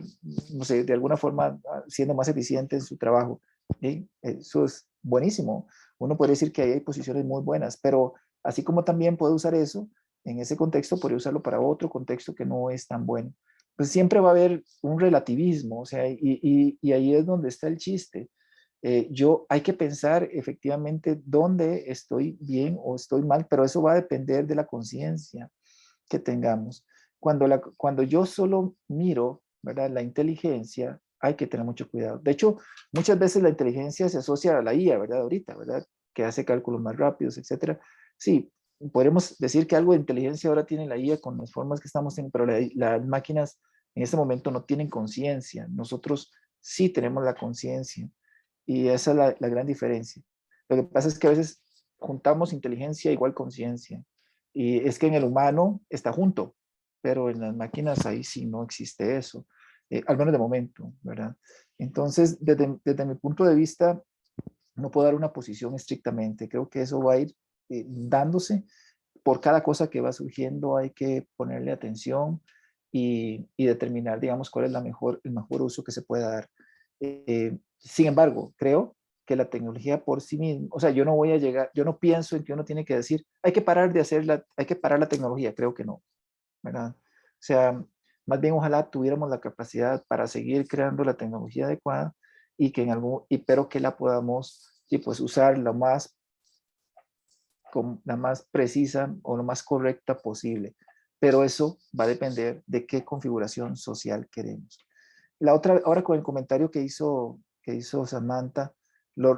no sé, de alguna forma siendo más eficiente en su trabajo. ¿Sí? Eso es buenísimo. Uno puede decir que ahí hay posiciones muy buenas, pero así como también puede usar eso, en ese contexto podría usarlo para otro contexto que no es tan bueno. Pues siempre va a haber un relativismo, o sea, y ahí es donde está el chiste. Hay que pensar efectivamente dónde estoy bien o estoy mal, pero eso va a depender de la conciencia que tengamos. Cuando yo solo miro, ¿verdad? La inteligencia, hay que tener mucho cuidado. De hecho, muchas veces la inteligencia se asocia a la IA, ¿verdad? Ahorita, ¿verdad? Que hace cálculos más rápidos, etcétera. Sí, podemos decir que algo de inteligencia ahora tiene la IA con las formas que estamos en, pero las máquinas en este momento no tienen conciencia. Nosotros sí tenemos la conciencia y esa es la gran diferencia. Lo que pasa es que a veces juntamos inteligencia igual conciencia. Y es que en el humano está junto, pero en las máquinas ahí sí no existe eso, al menos de momento, ¿verdad? Entonces, desde mi punto de vista, no puedo dar una posición estrictamente. Creo que eso va a ir dándose. Por cada cosa que va surgiendo hay que ponerle atención y determinar, digamos, cuál es el mejor uso que se pueda dar. Sin embargo, creo que la tecnología por sí misma, o sea, yo no pienso en que uno tiene que decir, hay que parar hay que parar la tecnología, creo que no, ¿verdad? O sea, más bien ojalá tuviéramos la capacidad para seguir creando la tecnología adecuada y que pero que la podamos y pues usar la más precisa o lo más correcta posible. Pero eso va a depender de qué configuración social queremos. Ahora con el comentario que hizo Samantha,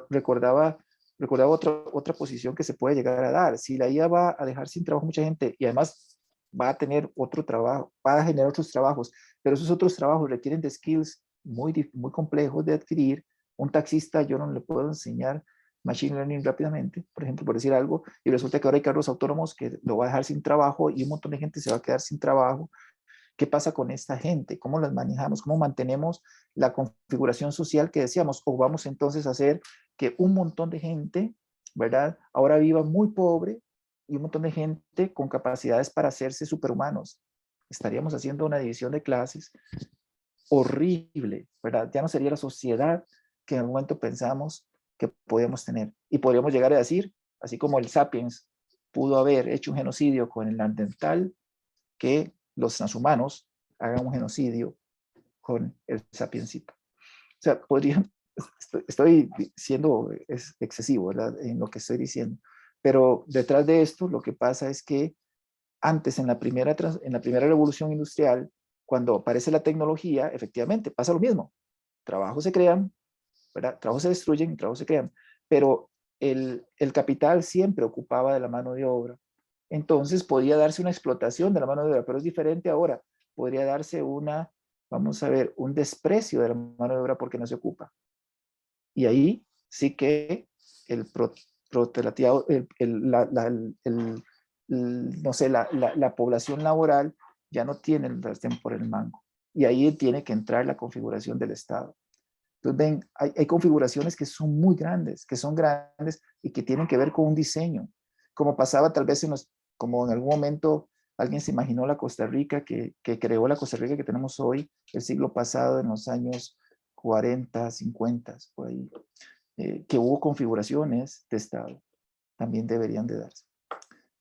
recordaba otra posición que se puede llegar a dar. Si la IA va a dejar sin trabajo mucha gente y además va a tener otro trabajo, va a generar otros trabajos, pero esos otros trabajos requieren de skills muy complejos de adquirir. Un taxista yo no le puedo enseñar machine learning rápidamente, por ejemplo, por decir algo, y resulta que ahora hay carros autónomos que lo va a dejar sin trabajo y un montón de gente se va a quedar sin trabajo. ¿Qué pasa con esta gente? ¿Cómo las manejamos? ¿Cómo mantenemos la configuración social que decíamos? ¿O vamos entonces a hacer que un montón de gente, ¿verdad? Ahora viva muy pobre y un montón de gente con capacidades para hacerse superhumanos. Estaríamos haciendo una división de clases horrible, ¿verdad? Ya no sería la sociedad que en algún momento pensamos que podíamos tener. Y podríamos llegar a decir, así como el Sapiens pudo haber hecho un genocidio con el Neandertal, que los transhumanos hagan un genocidio con el sapiencito. O sea, estoy siendo excesivo, ¿verdad? En lo que estoy diciendo. Pero detrás de esto, lo que pasa es que antes, en la primera revolución industrial, cuando aparece la tecnología, efectivamente, pasa lo mismo. Trabajos se crean, ¿verdad? Trabajos se destruyen y trabajos se crean. Pero el capital siempre ocupaba de la mano de obra. Entonces podía darse una explotación de la mano de obra, pero es diferente ahora. Podría darse una vamos a ver un desprecio de la mano de obra porque no se ocupa. Y ahí sí que el proletariado, no sé, la población laboral ya no tiene el sartén por el mango. Y ahí tiene que entrar la configuración del Estado. Entonces, ven, hay configuraciones que son muy grandes, que son grandes y que tienen que ver con un diseño. Como pasaba tal vez como en algún momento alguien se imaginó la Costa Rica, que creó la Costa Rica que tenemos hoy, el siglo pasado, en los años 40, 50, por ahí, que hubo configuraciones de Estado, también deberían de darse,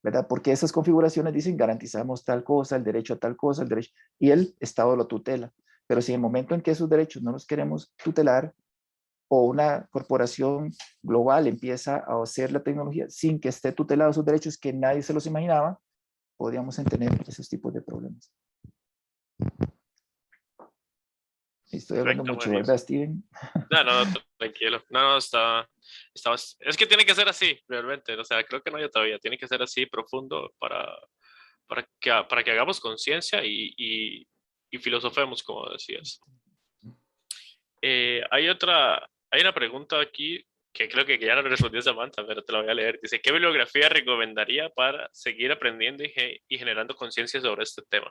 ¿verdad? Porque esas configuraciones dicen garantizamos tal cosa, el derecho a tal cosa, el derecho, y el Estado lo tutela. Pero si en el momento en que esos derechos no los queremos tutelar, o una corporación global empieza a hacer la tecnología sin que esté tutelado esos derechos que nadie se los imaginaba, podríamos tener esos tipos de problemas. Estoy hablando Perfecto, mucho, buenísimo. ¿verdad, Steven? No, tranquilo. No, es que tiene que ser así, realmente. O sea, creo que no hay todavía. Tiene que ser así profundo para que hagamos conciencia y filosofemos, como decías. Hay una pregunta aquí que creo que ya la respondió Samantha, pero te la voy a leer. Dice, ¿qué bibliografía recomendaría para seguir aprendiendo y generando conciencia sobre este tema?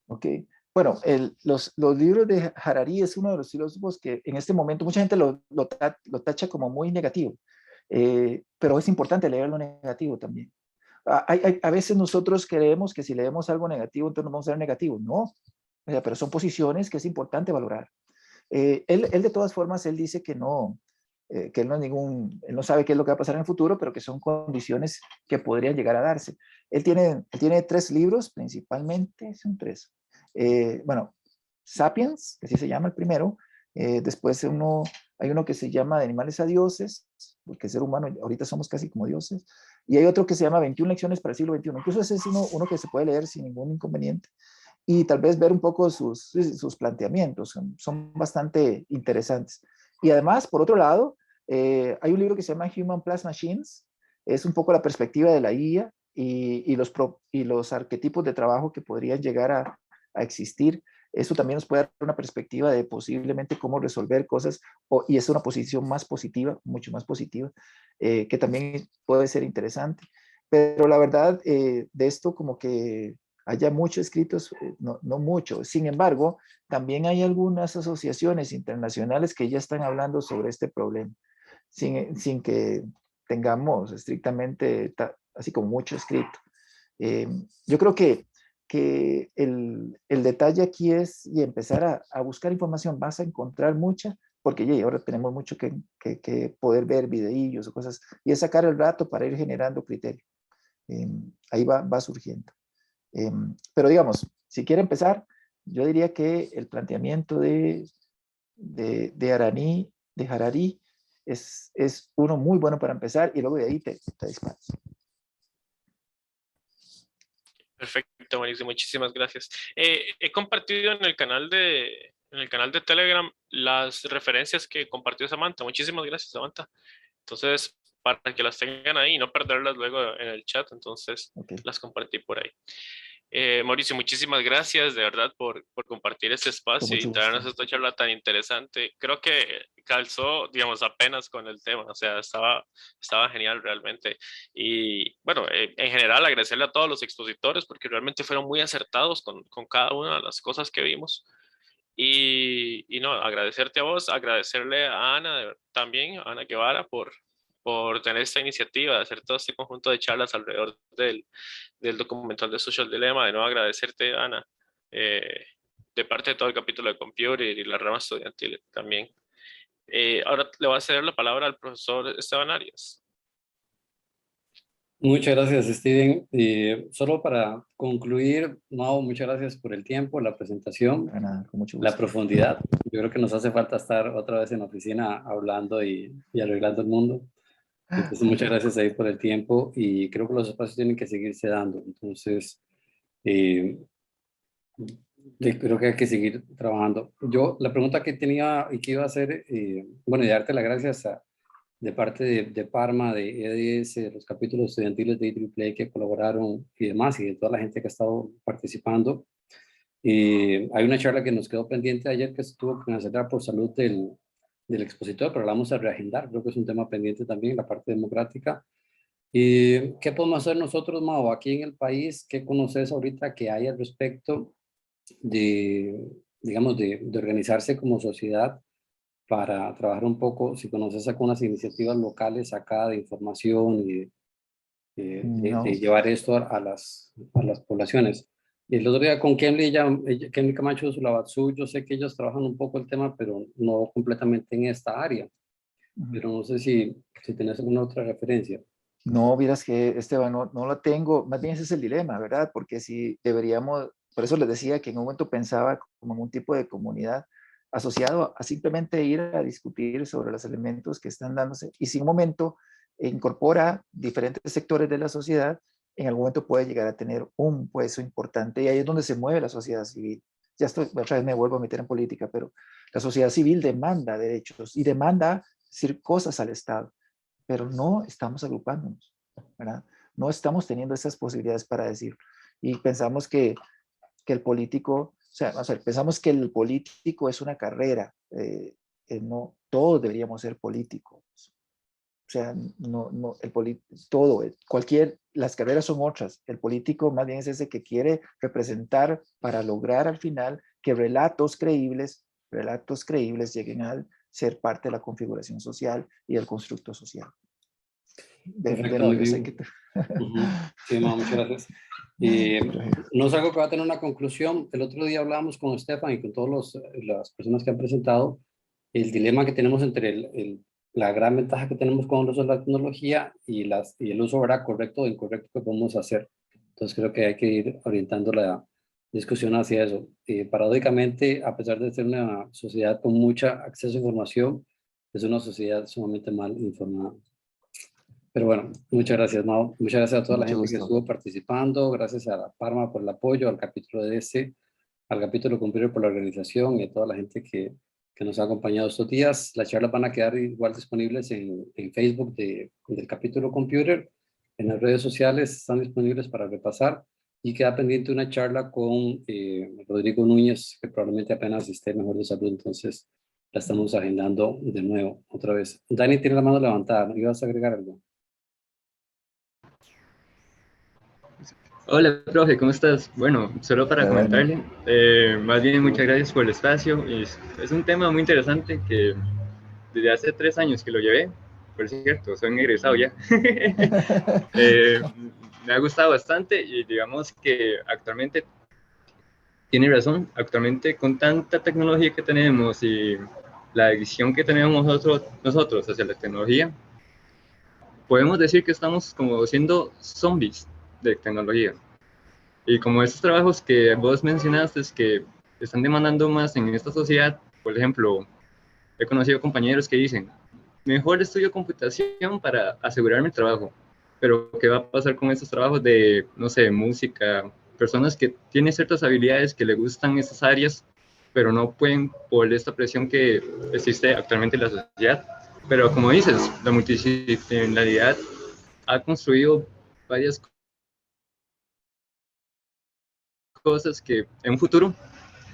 Ok. Bueno, los libros de Harari es uno de los filósofos que en este momento mucha gente lo tacha como muy negativo, pero es importante leer lo negativo también. A veces nosotros creemos que si leemos algo negativo, entonces nos vamos a ser negativos. No, o sea, pero son posiciones que es importante valorar. Él de todas formas, él dice que él él no sabe qué es lo que va a pasar en el futuro, pero que son condiciones que podrían llegar a darse. Él tiene 3 libros, principalmente, son 3. Bueno, Sapiens, que así se llama el primero. Después hay uno que se llama De animales a dioses, porque el ser humano ahorita somos casi como dioses. Y hay otro que se llama 21 lecciones para el siglo XXI. Incluso ese es uno que se puede leer sin ningún inconveniente y tal vez ver un poco sus planteamientos. Son bastante interesantes. Y además, por otro lado, hay un libro que se llama Human Plus Machines. Es un poco la perspectiva de la IA y los arquetipos de trabajo que podrían llegar a existir. Eso también nos puede dar una perspectiva de posiblemente cómo resolver cosas y es una posición más positiva, mucho más positiva, que también puede ser interesante. Pero la verdad, de esto como que haya muchos escritos, no mucho. Sin embargo, también hay algunas asociaciones internacionales que ya están hablando sobre este problema, sin que tengamos estrictamente así como mucho escrito. Yo creo que el detalle aquí es y empezar a buscar información. Vas a encontrar mucha, porque ya ahora tenemos mucho que poder ver videillos o cosas, y es sacar el rato para ir generando criterio. Ahí va surgiendo. Pero digamos, si quiere empezar, yo diría que el planteamiento de Harari es uno muy bueno para empezar y luego de ahí te disparas. Perfecto, buenísimo, muchísimas gracias. He compartido en el canal de Telegram las referencias que compartió Samantha. Muchísimas gracias, Samantha. Entonces, para que las tengan ahí y no perderlas luego en el chat, entonces Okay. las compartí por ahí. Mauricio, muchísimas gracias de verdad por compartir este espacio y traernos esta charla tan interesante. Creo que calzó, digamos, apenas con el tema, o sea, estaba genial realmente. Y bueno, en general agradecerle a todos los expositores porque realmente fueron muy acertados con cada una de las cosas que vimos. Y no, agradecerte a vos, agradecerle a Ana también, a Ana Guevara, por tener esta iniciativa de hacer todo este conjunto de charlas alrededor del documental de Social Dilemma. De nuevo agradecerte, Ana, de parte de todo el capítulo de Computer y la rama estudiantil también. Ahora le voy a ceder la palabra al profesor Esteban Arias. Muchas gracias, Steven. Solo para concluir, Mau, muchas gracias por el tiempo, la presentación, Nada, con mucho gusto. la profundidad. Yo creo que nos hace falta estar otra vez en la oficina hablando y arreglando el mundo. Entonces, muchas gracias ahí por el tiempo y creo que los espacios tienen que seguirse dando. Entonces, creo que hay que seguir trabajando. Yo, la pregunta que tenía y que iba a hacer, bueno, y darte las gracias de parte de Parma, de EDS, de los capítulos estudiantiles de IEEE que colaboraron y demás, y de toda la gente que ha estado participando. Hay una charla que nos quedó pendiente ayer que estuvo cancelada por salud del expositor, pero la vamos a reagendar. Creo que es un tema pendiente también, la parte democrática. ¿Y qué podemos hacer nosotros, Mao, aquí en el país? ¿Qué conoces ahorita que hay al respecto de, digamos, de organizarse como sociedad para trabajar un poco, si conoces algunas iniciativas locales acá de información y No. de llevar esto a las poblaciones? Y el otro día con Kenley Camacho de Sulabazú, yo sé que ellos trabajan un poco el tema, pero no completamente en esta área. Pero no sé si tenés alguna otra referencia. No, vieras que Esteban, no lo tengo, más bien ese es el dilema, ¿verdad? Porque si deberíamos, por eso les decía que en un momento pensaba como en un tipo de comunidad asociado a simplemente ir a discutir sobre los elementos que están dándose y si un momento incorpora diferentes sectores de la sociedad, en algún momento puede llegar a tener un peso importante y ahí es donde se mueve la sociedad civil. Ya estoy, otra vez me vuelvo a meter en política, pero la sociedad civil demanda derechos y demanda decir cosas al Estado, pero no estamos agrupándonos, ¿verdad? No estamos teniendo esas posibilidades para decir. Y pensamos que el político, o sea, pensamos que el político es una carrera. No, todos deberíamos ser políticos. O sea, todo, las carreras son otras. El político más bien es ese que quiere representar para lograr al final que relatos creíbles lleguen a ser parte de la configuración social y del constructo social. Perfecto, muy bien. Sí, muchas gracias. No es algo que va a tener una conclusión. El otro día hablábamos con Estefan y con todas las personas que han presentado el dilema que tenemos entre la gran ventaja que tenemos con el uso de la tecnología y el uso, ¿verdad?, correcto o incorrecto que podemos hacer. Entonces creo que hay que ir orientando la discusión hacia eso. Paradójicamente, a pesar de ser una sociedad con mucho acceso a información, es una sociedad sumamente mal informada. Pero bueno, muchas gracias, Mao. Muchas gracias a toda la gente que estuvo participando. Gracias a la Parma por el apoyo, al capítulo de al capítulo Computer por la organización y a toda la gente que nos ha acompañado estos días. Las charlas van a quedar igual disponibles en Facebook del capítulo Computer. En las redes sociales están disponibles para repasar. Y queda pendiente una charla con Rodrigo Núñez, que probablemente apenas esté mejor de salud. Entonces la estamos agendando de nuevo, otra vez. Dani tiene la mano levantada, ¿no? ¿Ibas a agregar algo? Hola, profe, ¿cómo estás? Bueno, solo para comentarle, más bien muchas gracias por el espacio. Es un tema muy interesante que desde hace 3 años que lo llevé, por cierto, soy un egresado ya. Me ha gustado bastante y digamos que actualmente tiene razón, actualmente con tanta tecnología que tenemos y la adicción que tenemos nosotros hacia la tecnología, podemos decir que estamos como siendo zombies de tecnología. Y como esos trabajos que vos mencionaste que están demandando más en esta sociedad, por ejemplo, he conocido compañeros que dicen, mejor estudio computación para asegurarme el trabajo, pero ¿qué va a pasar con estos trabajos de, no sé, música? Personas que tienen ciertas habilidades, que les gustan esas áreas, pero no pueden por esta presión que existe actualmente en la sociedad. Pero como dices, la multidisciplinaridad ha construido varias cosas que en un futuro,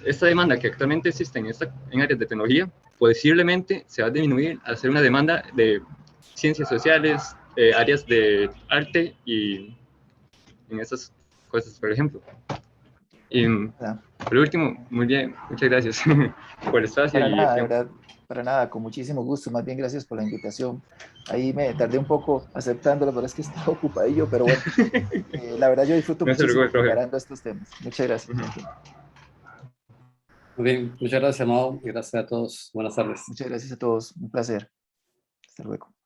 esta demanda que actualmente existe en áreas de tecnología, posiblemente se va a disminuir a ser una demanda de ciencias sociales, áreas de arte y en esas cosas, por ejemplo. Y por último, muy bien, muchas gracias por el espacio. Para nada, de verdad, para nada, con muchísimo gusto. Más bien, gracias por la invitación. Ahí me tardé un poco aceptándolo, pero es que estaba ocupadillo, pero bueno, la verdad yo disfruto muchísimo preparando estos temas. Muchas gracias. Muy bien, muchas gracias, Amado, y gracias a todos. Buenas tardes. Muchas gracias a todos, un placer. Hasta luego.